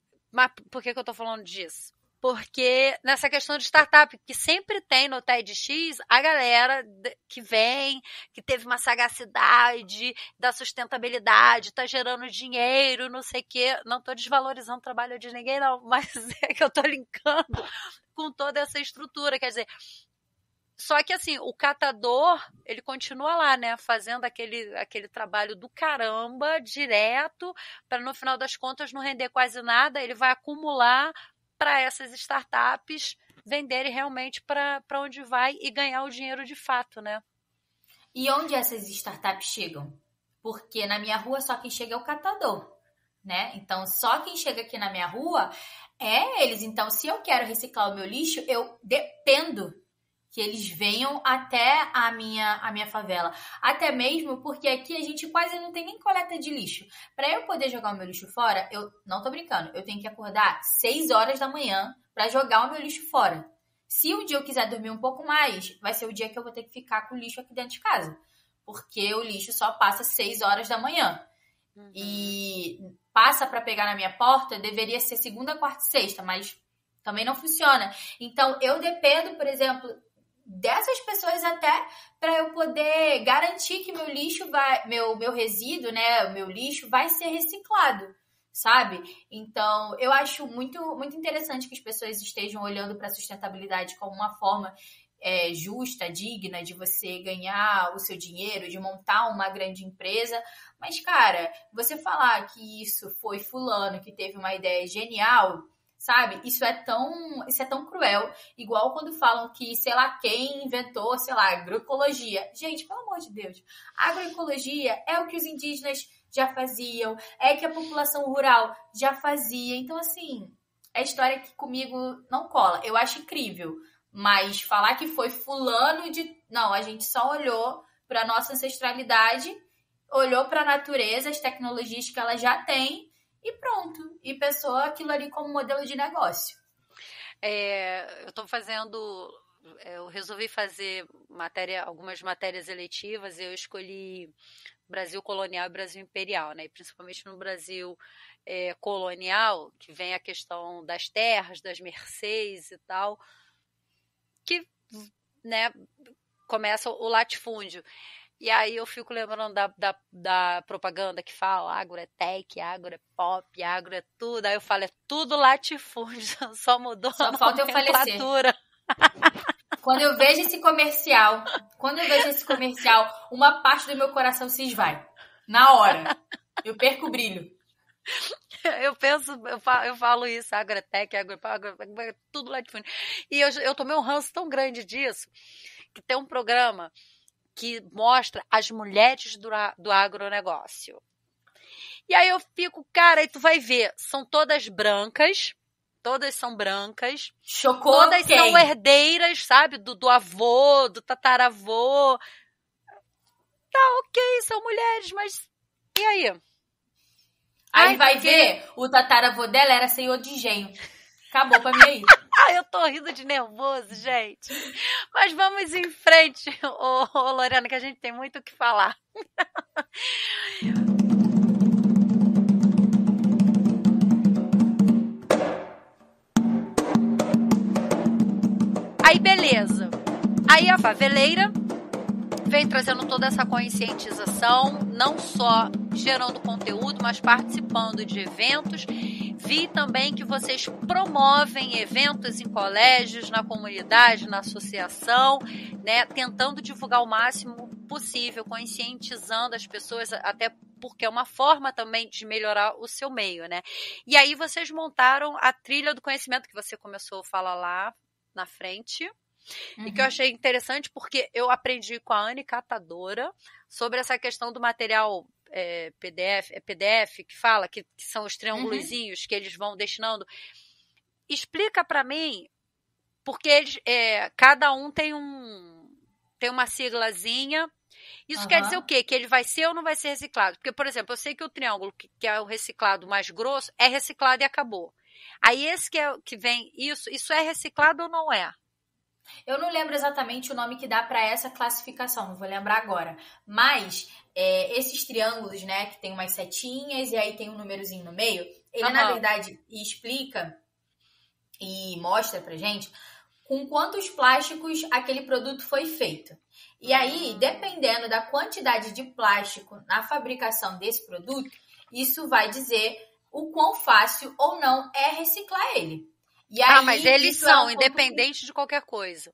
por que eu tô falando disso? Porque nessa questão de startup, que sempre tem no TEDx, a galera que vem, que teve uma sagacidade da sustentabilidade, tá gerando dinheiro, não sei o quê. Não tô desvalorizando o trabalho de ninguém, não, mas é que eu tô linkando com toda essa estrutura, quer dizer... Só que, assim, o catador, ele continua lá, né? Fazendo aquele trabalho do caramba, direto, para no final das contas não render quase nada. Ele vai acumular para essas startups venderem realmente para onde vai e ganhar o dinheiro de fato, né? E onde essas startups chegam? Porque na minha rua só quem chega é o catador, né? Então, só quem chega aqui na minha rua é eles. Então, se eu quero reciclar o meu lixo, eu dependo que eles venham até a minha favela. Até mesmo porque aqui a gente quase não tem nem coleta de lixo. Para eu poder jogar o meu lixo fora, eu não tô brincando, eu tenho que acordar 6 horas da manhã para jogar o meu lixo fora. Se um dia eu quiser dormir um pouco mais, vai ser o dia que eu vou ter que ficar com o lixo aqui dentro de casa. Porque o lixo só passa 6 horas da manhã. Uhum. E passa para pegar na minha porta, deveria ser segunda, quarta e sexta, mas também não funciona. Então, eu dependo, por exemplo... dessas pessoas até para eu poder garantir que meu lixo meu resíduo, né, o meu lixo vai ser reciclado, sabe? Então, eu acho muito, muito interessante que as pessoas estejam olhando para a sustentabilidade como uma forma justa, digna de você ganhar o seu dinheiro, de montar uma grande empresa. Mas, cara, você falar que isso foi fulano que teve uma ideia genial... Sabe? Isso é tão cruel. Igual quando falam que, sei lá, quem inventou, sei lá, agroecologia. Gente, pelo amor de Deus. A agroecologia é o que os indígenas já faziam, é que a população rural já fazia. Então, assim, é história que comigo não cola. Eu acho incrível. Mas falar que foi fulano de... Não, a gente só olhou para nossa ancestralidade, olhou para a natureza, as tecnologias que ela já tem, e pronto. E pensou aquilo ali como modelo de negócio. Eu resolvi fazer algumas matérias eletivas. Eu escolhi Brasil colonial e Brasil imperial, né? E principalmente no Brasil colonial, que vem a questão das terras, das mercês e tal, que, né, começa o latifúndio. E aí eu fico lembrando da propaganda que fala agro é tech, agro é pop, agro é tudo. Aí eu falo, é tudo latifúndio, só mudou só a falta eu falecer. Quando eu vejo esse comercial, uma parte do meu coração se esvai. Na hora. Eu perco o brilho. Eu falo isso, Agratec, tudo lá de fundo. E eu tomei um ranço tão grande disso, que tem um programa que mostra as mulheres do agronegócio. E aí eu fico, cara, e tu vai ver, são todas brancas, todas são brancas. Chocou todas quem? São herdeiras, sabe, do avô, do tataravô. Tá, ok, são mulheres, mas e aí? Aí vai ver, o tataravô dela era senhor de engenho. Acabou pra mim aí. Eu tô rindo de nervoso, gente. Mas vamos em frente, ô Lorena, que a gente tem muito o que falar. Aí, beleza. Aí a faveleira vem trazendo toda essa conscientização, não só gerando conteúdo, mas participando de eventos. Vi também que vocês promovem eventos em colégios, na comunidade, na associação, né, tentando divulgar o máximo possível, conscientizando as pessoas, até porque é uma forma também de melhorar o seu meio, né? E aí vocês montaram a trilha do conhecimento, que você começou a falar lá na frente. E que eu achei interessante porque eu aprendi com a Anne Catadora sobre essa questão do material PDF que fala, que são os triângulozinhos que eles vão destinando. Explica para mim, porque eles, cada um tem uma siglazinha. Isso quer dizer o quê? Que ele vai ser ou não vai ser reciclado? Porque, por exemplo, eu sei que o triângulo, que é o reciclado mais grosso, é reciclado e acabou. Aí esse que vem, isso é reciclado ou não é? Eu não lembro exatamente o nome que dá para essa classificação, não vou lembrar agora. Mas esses triângulos, né, que tem umas setinhas e aí tem um númerozinho no meio, ele na verdade explica e mostra pra gente com quantos plásticos aquele produto foi feito. E aí, dependendo da quantidade de plástico na fabricação desse produto, isso vai dizer o quão fácil ou não é reciclar ele. E aí, mas eles são independentes de qualquer coisa.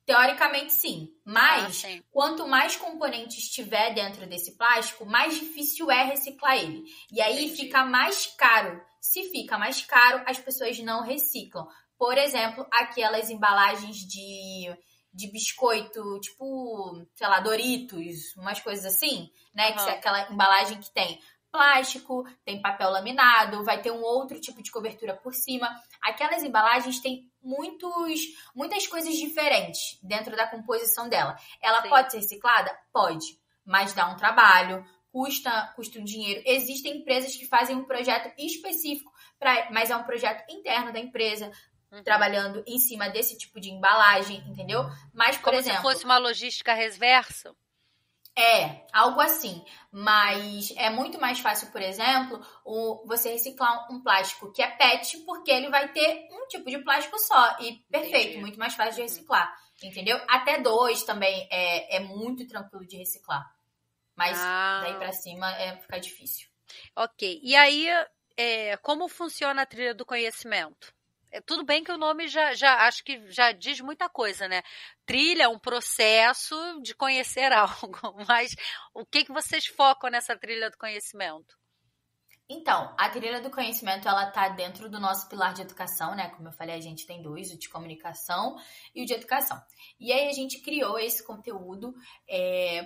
Teoricamente, sim. Mas, quanto mais componentes tiver dentro desse plástico, mais difícil é reciclar ele. E aí fica mais caro. Se fica mais caro, as pessoas não reciclam. Por exemplo, aquelas embalagens de biscoito, tipo, sei lá, Doritos, umas coisas assim, né? Que é aquela embalagem que tem plástico, tem papel laminado, vai ter um outro tipo de cobertura por cima. Aquelas embalagens têm muitas coisas diferentes dentro da composição dela. Ela pode ser reciclada? Pode, mas dá um trabalho, custa um dinheiro. Existem empresas que fazem um projeto específico, mas é um projeto interno da empresa, trabalhando em cima desse tipo de embalagem, entendeu? Mas, por exemplo... Como se fosse uma logística reversa? Algo assim, mas é muito mais fácil, por exemplo, você reciclar um plástico que é PET, porque ele vai ter um tipo de plástico só, e perfeito, muito mais fácil de reciclar, entendeu? Até 2 também é muito tranquilo de reciclar, mas daí pra cima fica difícil. Ok, e aí, como funciona a trilha do conhecimento? Tudo bem que o nome já acho que já diz muita coisa, né? Trilha é um processo de conhecer algo, mas o que vocês focam nessa trilha do conhecimento? Então, a trilha do conhecimento, ela tá dentro do nosso pilar de educação, né? Como eu falei, a gente tem 2, o de comunicação e o de educação. E aí a gente criou esse conteúdo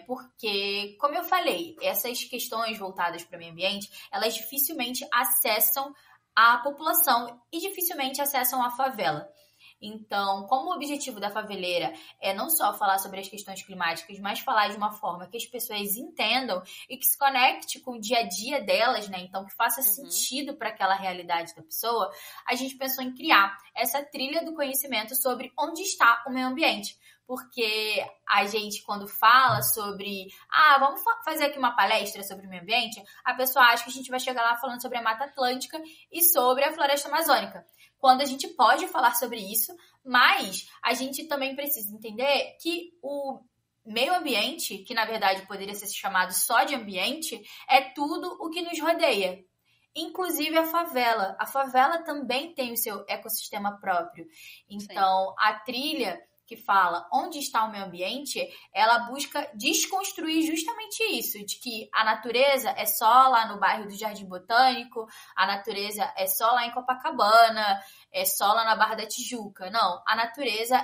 porque, como eu falei, essas questões voltadas para o meio ambiente, elas dificilmente acessam a população e dificilmente acessam a favela. Então, como o objetivo da faveleira é não só falar sobre as questões climáticas, mas falar de uma forma que as pessoas entendam e que se conecte com o dia a dia delas, né? Então, que faça sentido para aquela realidade da pessoa, a gente pensou em criar essa trilha do conhecimento sobre onde está o meio ambiente. Porque a gente, quando fala sobre... vamos fazer aqui uma palestra sobre o meio ambiente, a pessoa acha que a gente vai chegar lá falando sobre a Mata Atlântica e sobre a Floresta Amazônica. Quando a gente pode falar sobre isso, mas a gente também precisa entender que o meio ambiente, que na verdade poderia ser chamado só de ambiente, é tudo o que nos rodeia. Inclusive a favela. A favela também tem o seu ecossistema próprio. Então, a trilha que fala Onde está o meio ambiente, ela busca desconstruir justamente isso, de que a natureza é só lá no bairro do Jardim Botânico, a natureza é só lá em Copacabana, é só lá na Barra da Tijuca. Não, a natureza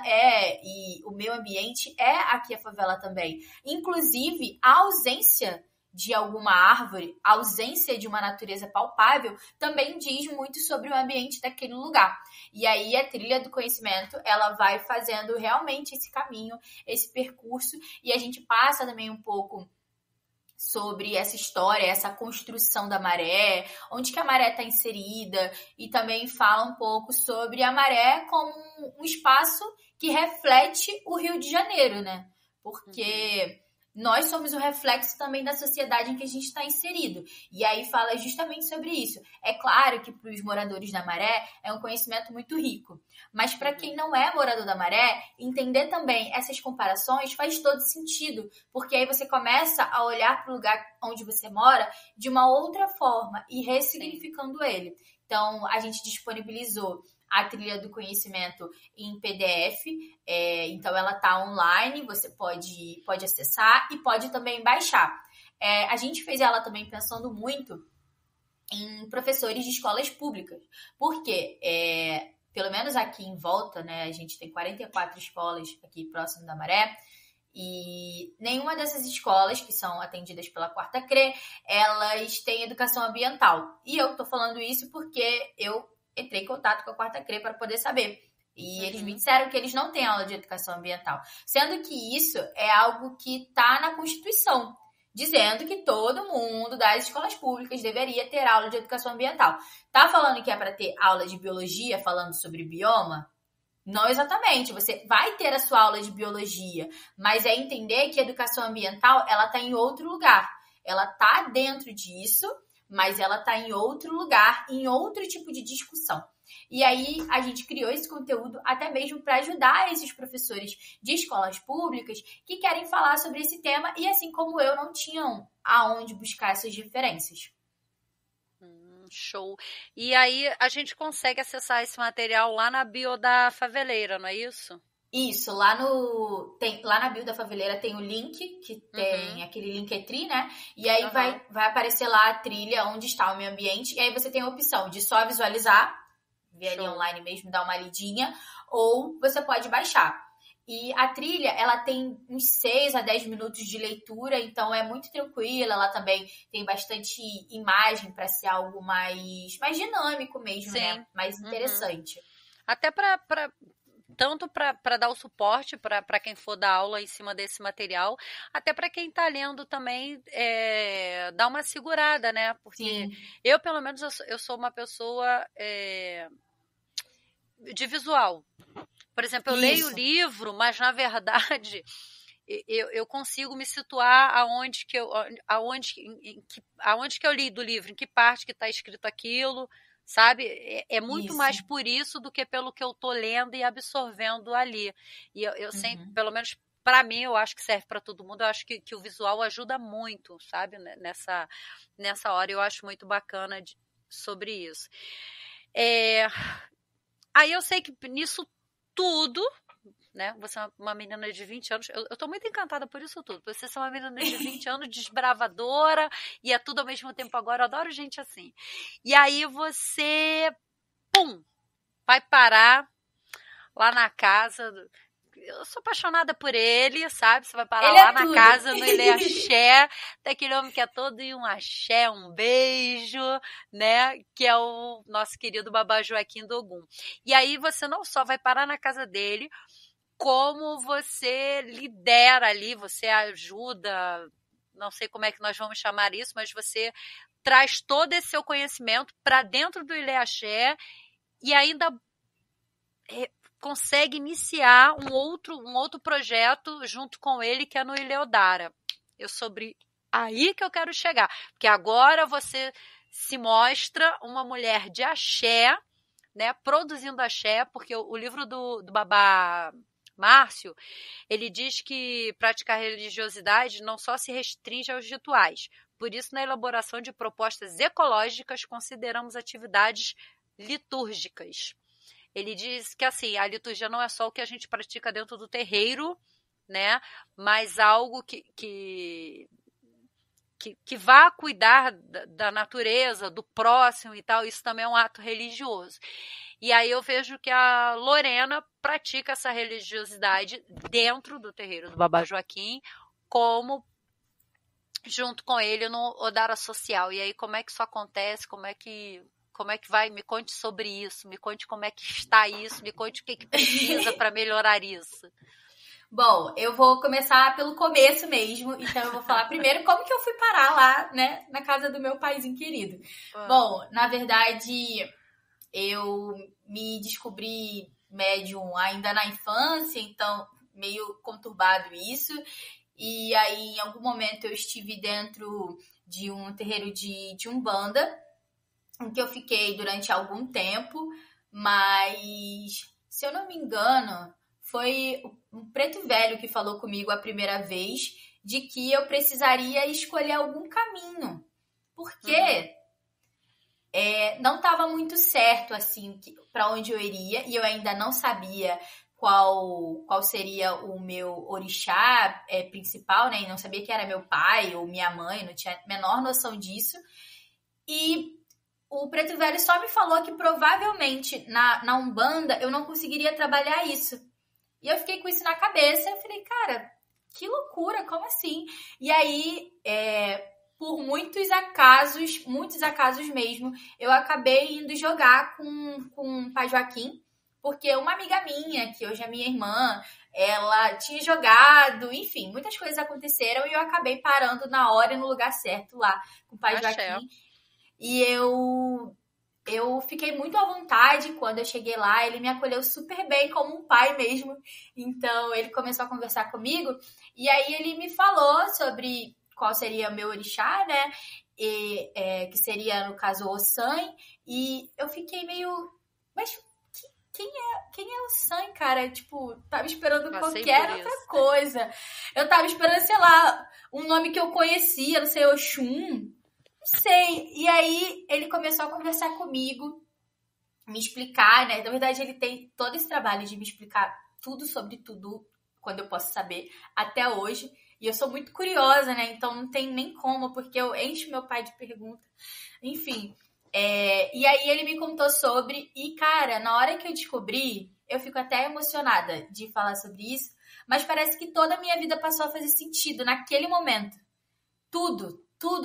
e o meio ambiente é aqui a favela também. Inclusive, a ausência de alguma árvore, a ausência de uma natureza palpável, também diz muito sobre o ambiente daquele lugar. E aí a trilha do conhecimento, ela vai fazendo realmente esse caminho, esse percurso, e a gente passa também um pouco sobre essa história, essa construção da maré, onde que a maré está inserida, e também fala um pouco sobre a maré como um espaço que reflete o Rio de Janeiro, né? Porque nós somos o reflexo também da sociedade em que a gente está inserido. E aí fala justamente sobre isso. É claro que para os moradores da Maré é um conhecimento muito rico. Mas para quem não é morador da Maré, entender também essas comparações faz todo sentido. Porque aí você começa a olhar para o lugar onde você mora de uma outra forma e ressignificando ele. Então, a gente disponibilizou a trilha do conhecimento em PDF, então ela está online, você pode acessar e pode também baixar. A gente fez ela também pensando muito em professores de escolas públicas, porque pelo menos aqui em volta, né, a gente tem 44 escolas aqui próximo da Maré, e nenhuma dessas escolas que são atendidas pela Quarta CRE, elas têm educação ambiental. E eu tô falando isso porque eu entrei em contato com a Quarta CRE para poder saber. E eles me disseram que eles não têm aula de educação ambiental. Sendo que isso é algo que está na Constituição, dizendo que todo mundo das escolas públicas deveria ter aula de educação ambiental. Tá falando que é para ter aula de biologia, falando sobre bioma? Não exatamente. Você vai ter a sua aula de biologia, mas é entender que a educação ambiental, ela está em outro lugar. Ela está dentro disso, mas ela está em outro lugar, em outro tipo de discussão. E aí a gente criou esse conteúdo até mesmo para ajudar esses professores de escolas públicas que querem falar sobre esse tema e, assim como eu, não tinham aonde buscar essas referências. Show. E aí a gente consegue acessar esse material lá na bio da Faveleira, não é isso? Isso, lá na bio da Faveleira tem o link, que tem aquele Linktree, né? E aí vai aparecer lá a trilha onde está o meio ambiente, e aí você tem a opção de só visualizar, ver ali online mesmo, dar uma lidinha, ou você pode baixar. E a trilha, ela tem uns 6 a 10 minutos de leitura, então é muito tranquila, ela também tem bastante imagem para ser algo mais dinâmico mesmo, né? Mais interessante. Até tanto para dar o suporte para quem for dar aula em cima desse material, até para quem está lendo também dar uma segurada, né? Porque eu, pelo menos, eu sou uma pessoa de visual. Por exemplo, eu leio o livro, mas, na verdade, eu consigo me situar aonde que eu li do livro, em que parte que está escrito aquilo, sabe? É muito mais por isso do que pelo que eu estou lendo e absorvendo ali. E eu sempre, pelo menos para mim, eu acho que serve para todo mundo, eu acho que o visual ajuda muito, sabe? Nessa hora eu acho muito bacana sobre isso. Aí eu sei que nisso tudo, né? Você é uma menina de 20 anos. Eu tô muito encantada por isso tudo. Você é uma menina de 20 anos, desbravadora, e é tudo ao mesmo tempo agora. Eu adoro gente assim. E aí você, vai parar lá na casa. Eu sou apaixonada por ele, sabe? Você vai parar lá na casa, no Ilê Axé, daquele homem que é todo em um axé, um beijo, né? Que é o nosso querido Babá Joaquim Dogum. E aí você não só vai parar na casa dele, como você lidera ali, você ajuda, não sei como é que nós vamos chamar isso, mas você traz todo esse seu conhecimento para dentro do Ilê Axé e ainda consegue iniciar um outro projeto junto com ele, que é no Ileodara. Aí que eu quero chegar, porque agora você se mostra uma mulher de axé, né, produzindo axé, porque o livro do Babá Márcio, ele diz que praticar religiosidade não só se restringe aos rituais. Por isso, na elaboração de propostas ecológicas, consideramos atividades litúrgicas. ele diz que assim, a liturgia não é só o que a gente pratica dentro do terreiro, né? Mas algo que vá cuidar da natureza, do próximo e tal, isso também é um ato religioso. E aí eu vejo que a Lorena pratica essa religiosidade dentro do terreiro do Babá Joaquim, como junto com ele no Odara Social. E aí como é que isso acontece, como é que vai? Me conte sobre isso, me conte como é que está isso, me conte o que precisa para melhorar isso. Bom, eu vou começar pelo começo mesmo, então eu vou falar primeiro como que eu fui parar lá, né, na casa do meu paizinho querido. Bom, na verdade, eu me descobri médium ainda na infância, então meio conturbado isso. E aí, em algum momento, eu estive dentro de um terreiro de Umbanda, em que eu fiquei durante algum tempo, mas, se eu não me engano, foi um preto velho que falou comigo a primeira vez de que eu precisaria escolher algum caminho, porque não estava muito certo assim para onde eu iria, e eu ainda não sabia qual seria o meu orixá principal, né? E não sabia que era meu pai ou minha mãe, não tinha a menor noção disso. E o preto velho só me falou que provavelmente na Umbanda eu não conseguiria trabalhar isso. E eu fiquei com isso na cabeça. Eu falei, cara, que loucura, como assim? E aí, por muitos acasos mesmo, eu acabei indo jogar com o Pai Joaquim, porque uma amiga minha, que hoje é minha irmã, ela tinha jogado, enfim, muitas coisas aconteceram e eu acabei parando na hora e no lugar certo lá com o Pai Joaquim. E eu fiquei muito à vontade quando eu cheguei lá, ele me acolheu super bem, como um pai mesmo. Então, ele começou a conversar comigo, e aí ele me falou sobre qual seria o meu orixá, né? Que seria, no caso, o San, e eu fiquei meio... Mas quem é o San, cara? Tipo, tava esperando qualquer outra coisa. Eu tava esperando, sei lá, um nome que eu conhecia, não sei, Oxum... Não sei. E aí, ele começou a conversar comigo, me explicar, né? Na verdade, ele tem todo esse trabalho de me explicar tudo sobre tudo, quando eu posso saber, até hoje. E eu sou muito curiosa, né? Então, não tem nem como, porque eu encho meu pai de perguntas. Enfim. E aí, ele me contou sobre... E, cara, na hora que eu descobri, eu fico até emocionada de falar sobre isso, mas parece que toda a minha vida passou a fazer sentido naquele momento. Tudo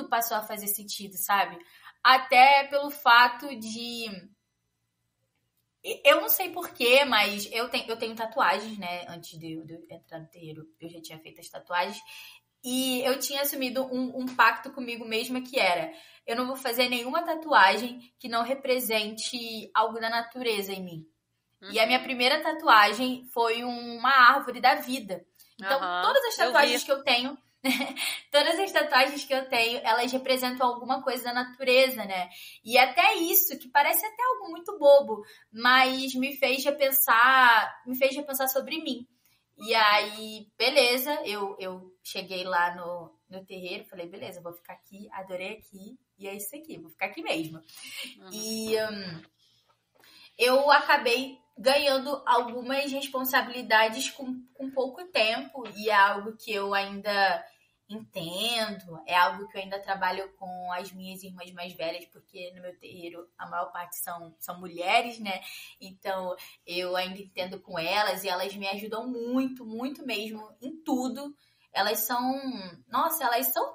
passou a fazer sentido, sabe? Até pelo fato de... Eu não sei porquê, mas eu tenho tatuagens, né? Antes de eu entrar no terreiro, eu já tinha feito as tatuagens. E eu tinha assumido um pacto comigo mesma que era... Eu não vou fazer nenhuma tatuagem que não represente algo da natureza em mim. E a minha primeira tatuagem foi uma árvore da vida. Então, todas as tatuagens que eu tenho... Todas as tatuagens que eu tenho, elas representam alguma coisa da natureza, né? E até isso, que parece até algo muito bobo, mas me fez repensar sobre mim. E aí, beleza, eu cheguei lá no terreiro, falei, beleza, vou ficar aqui, adorei aqui, e é isso aqui, vou ficar aqui mesmo. E eu acabei ganhando algumas responsabilidades com pouco tempo, e é algo que eu ainda entendo, é algo que eu ainda trabalho com as minhas irmãs mais velhas, porque no meu terreiro a maior parte são mulheres, né? Então eu ainda entendo com elas, e elas me ajudam muito, muito mesmo em tudo. Elas são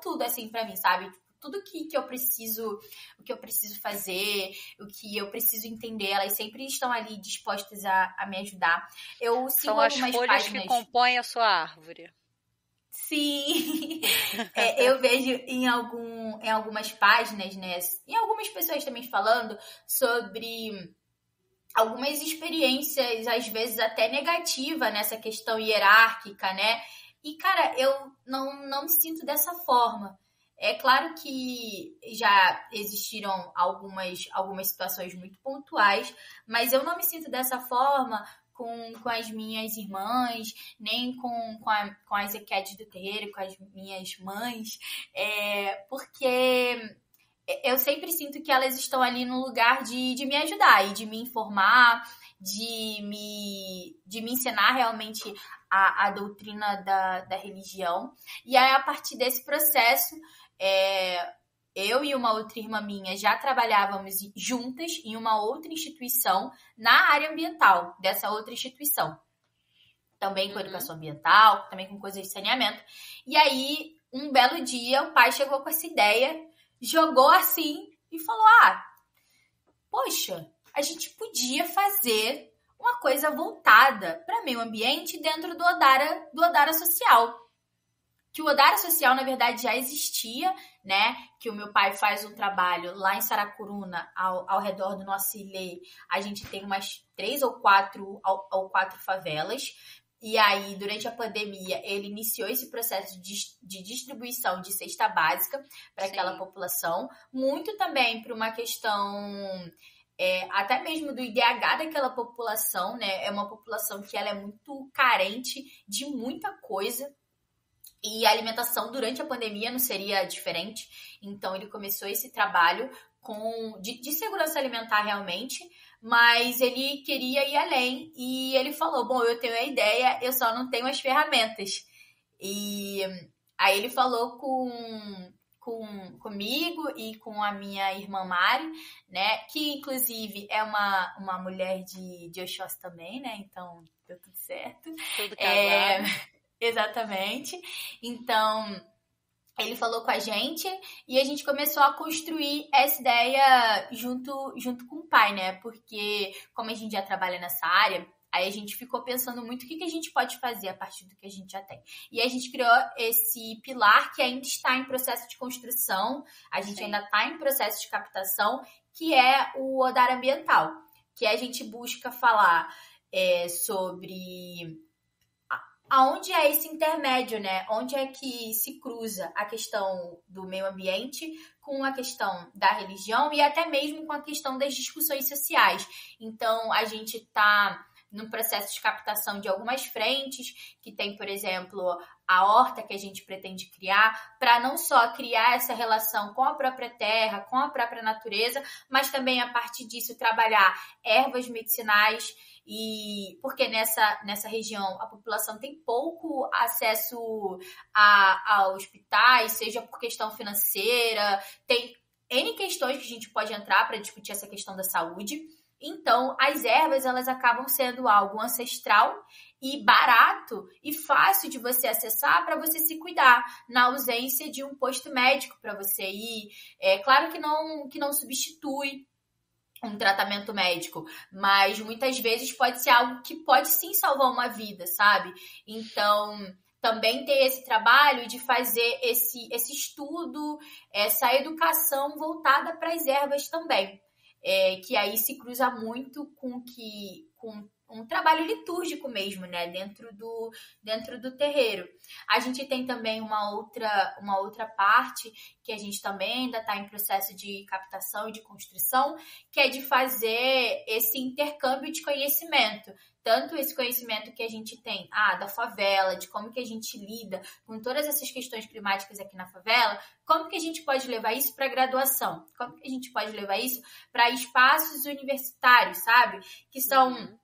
tudo assim pra mim, sabe? Tudo que eu preciso, o que eu preciso fazer, o que eu preciso entender, elas sempre estão ali dispostas a me ajudar. Eu sigo São as algumas folhas páginas que compõem a sua árvore. Sim, eu vejo em algumas páginas, né? E algumas pessoas também falando sobre algumas experiências, às vezes até negativa nessa questão hierárquica, né? E, cara, eu não me sinto dessa forma. É claro que já existiram algumas situações muito pontuais, mas eu não me sinto dessa forma com as minhas irmãs, nem com as Equedes do terreiro, com as minhas mães, porque eu sempre sinto que elas estão ali no lugar de me ajudar e de me informar de me ensinar realmente a doutrina da religião. E aí, a partir desse processo, eu e uma outra irmã minha já trabalhávamos juntas em uma outra instituição na área ambiental dessa outra instituição. Também com educação ambiental, também com coisas de saneamento. E aí, um belo dia, o pai chegou com essa ideia, jogou assim e falou, poxa, a gente podia fazer uma coisa voltada para meio ambiente dentro do Odara Social. Que o Odara Social, na verdade, já existia, né? Que o meu pai faz um trabalho lá em Saracuruna, ao redor do nosso ilê. A gente tem umas 3 ou 4 favelas. E aí, durante a pandemia, ele iniciou esse processo de distribuição de cesta básica para aquela população. Muito também por uma questão... até mesmo do IDH daquela população, né? É uma população que ela é muito carente de muita coisa. E a alimentação durante a pandemia não seria diferente. Então, ele começou esse trabalho de segurança alimentar realmente, mas ele queria ir além. E ele falou, bom, eu tenho a ideia, eu só não tenho as ferramentas. E aí ele falou comigo e com a minha irmã Mari, né? Que, inclusive, é uma mulher de Oxóssi também, né? Então, deu tudo certo. Tudo casado. Exatamente. Então, ele falou com a gente e a gente começou a construir essa ideia junto com o pai, né? Porque, como a gente já trabalha nessa área, aí a gente ficou pensando muito o que a gente pode fazer a partir do que a gente já tem. E a gente criou esse pilar que ainda está em processo de construção, a gente ainda está em processo de captação, que é o Odara Ambiental, que a gente busca falar sobre... aonde é esse intermédio, né? Onde é que se cruza a questão do meio ambiente com a questão da religião e até mesmo com a questão das discussões sociais. Então, a gente está no processo de captação de algumas frentes, que tem, por exemplo, a horta que a gente pretende criar, para não só criar essa relação com a própria terra, com a própria natureza, mas também, a partir disso, trabalhar ervas medicinais. E porque nessa região a população tem pouco acesso a hospitais, seja por questão financeira, tem N questões que a gente pode entrar para discutir essa questão da saúde. Então, as ervas, elas acabam sendo algo ancestral e barato e fácil de você acessar para você se cuidar, na ausência de um posto médico para você ir. É claro que não substitui um tratamento médico, mas muitas vezes pode ser algo que pode sim salvar uma vida, sabe? Então, também ter esse trabalho de fazer esse estudo, essa educação voltada para as ervas também, que aí se cruza muito com um trabalho litúrgico mesmo, né? Dentro do terreiro. A gente tem também uma outra parte que a gente também ainda está em processo de captação e de construção, que é de fazer esse intercâmbio de conhecimento. Tanto esse conhecimento que a gente tem da favela, de como que a gente lida com todas essas questões climáticas aqui na favela, como que a gente pode levar isso para a graduação? Como que a gente pode levar isso para espaços universitários, sabe? Que são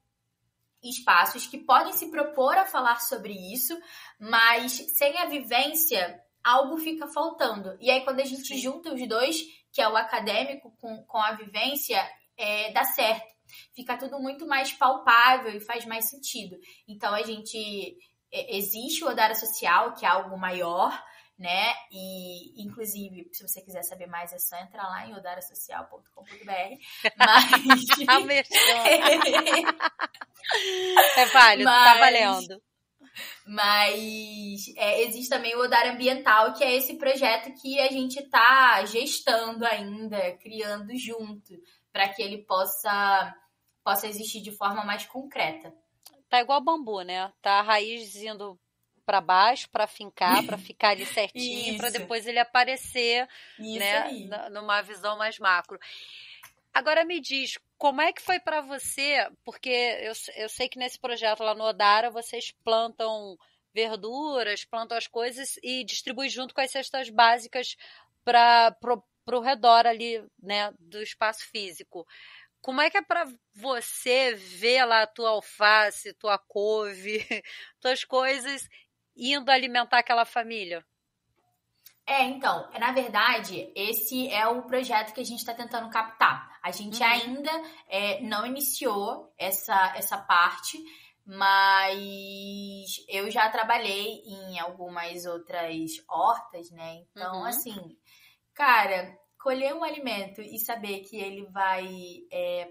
espaços que podem se propor a falar sobre isso, mas sem a vivência, algo fica faltando. E aí, quando a gente junta os dois, que é o acadêmico com a vivência, dá certo. Fica tudo muito mais palpável e faz mais sentido. Então, existe o Odara Social, que é algo maior, né? E, inclusive, se você quiser saber mais, é só entrar lá em odarasocial.com.br. Mas... é válido, tá valendo. Mas existe também o Odara Ambiental, que é esse projeto que a gente está gestando ainda, criando junto, para que ele possa existir de forma mais concreta. Tá igual bambu, né? Tá a raiz indo para baixo, para fincar, para ficar ali certinho, para depois ele aparecer, né, numa visão mais macro. Agora me diz, como é que foi para você? Porque eu sei que nesse projeto lá no Odara vocês plantam verduras, plantam as coisas e distribuem junto com as cestas básicas para o redor ali, né, do espaço físico. Como é que é para você ver lá a tua alface, tua couve, tuas coisas indo alimentar aquela família? Então, na verdade, esse é o projeto que a gente está tentando captar. A gente ainda não iniciou essa parte, mas eu já trabalhei em algumas outras hortas, né? Então, assim, cara, colher um alimento e saber que ele vai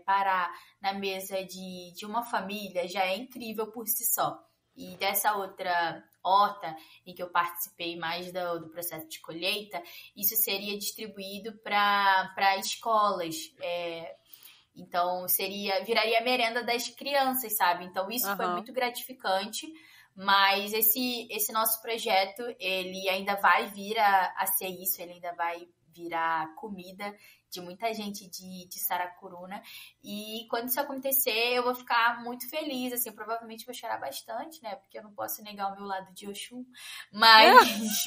parar na mesa de uma família já é incrível por si só. E dessa outra horta em que eu participei mais do processo de colheita, isso seria distribuído para escolas. Então, viraria merenda das crianças, sabe? Então, isso foi muito gratificante. Mas esse nosso projeto, ele ainda vai vir a ser isso, ele ainda vai virar comida de muita gente de Saracuruna. E quando isso acontecer, eu vou ficar muito feliz, assim, provavelmente vou chorar bastante, né? Porque eu não posso negar o meu lado de Oxum, mas...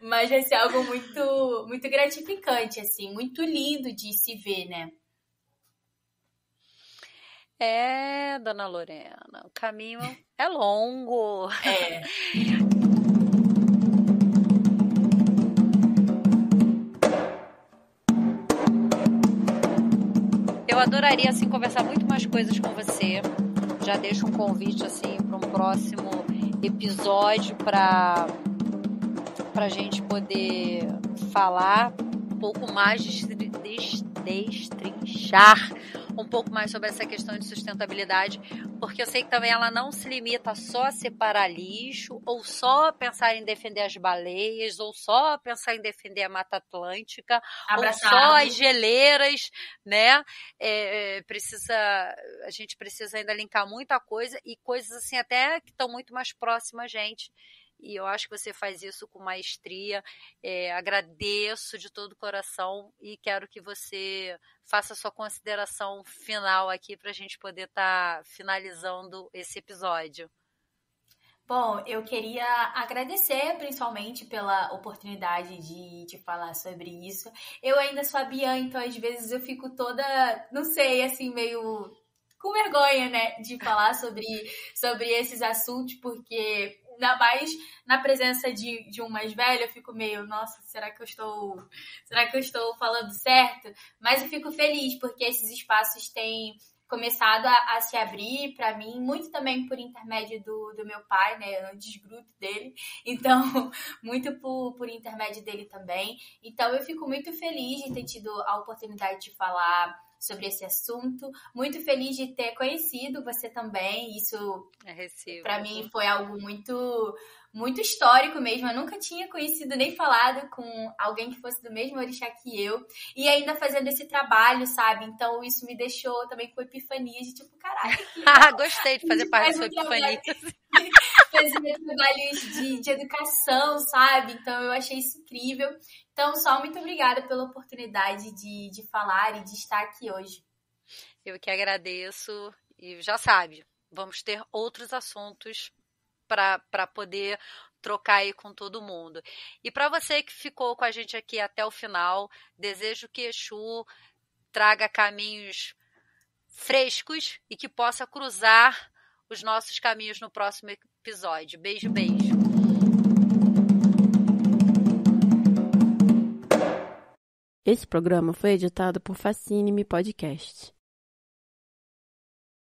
mas vai ser algo muito, muito gratificante, assim, muito lindo de se ver, né? Dona Lorena, o caminho é longo. Eu adoraria, assim, conversar muito mais coisas com você. Já deixo um convite, assim, para um próximo episódio para a gente poder falar um pouco mais, destrinchar um pouco mais sobre essa questão de sustentabilidade, porque eu sei que também ela não se limita só a separar lixo, ou só pensar em defender as baleias, ou só pensar em defender a Mata Atlântica, ou só as geleiras, né? A gente precisa ainda linkar muita coisa, e coisas assim até que estão muito mais próximas a gente. E eu acho que você faz isso com maestria. Agradeço de todo o coração e quero que você faça a sua consideração final aqui para a gente poder estar finalizando esse episódio. Bom, eu queria agradecer principalmente pela oportunidade de falar sobre isso. Eu ainda sou a Bian, então às vezes eu fico toda, não sei, assim, meio com vergonha, né, de falar sobre esses assuntos, porque... ainda mais na presença de um mais velho, eu fico meio, nossa, será que eu estou falando certo? Mas eu fico feliz, porque esses espaços têm começado a se abrir para mim, muito também por intermédio do meu pai, né? Eu desgrudo dele, então, muito por intermédio dele também. Então, eu fico muito feliz de ter tido a oportunidade de falar sobre esse assunto, muito feliz de ter conhecido você também, isso para mim foi algo muito, muito histórico mesmo, eu nunca tinha conhecido nem falado com alguém que fosse do mesmo orixá que eu, e ainda fazendo esse trabalho, sabe, então isso me deixou também com epifania de tipo, caralho, gostei de fazer parte da sua epifania. Fazer trabalhos de educação, sabe? Então eu achei isso incrível. Então, só muito obrigada pela oportunidade de falar e de estar aqui hoje. Eu que agradeço. E já sabe, vamos ter outros assuntos para poder trocar aí com todo mundo. E para você que ficou com a gente aqui até o final, desejo que Exu traga caminhos frescos e que possa cruzar os nossos caminhos no próximo episódio. Beijo, beijo. Esse programa foi editado por Fascine-me Podcast.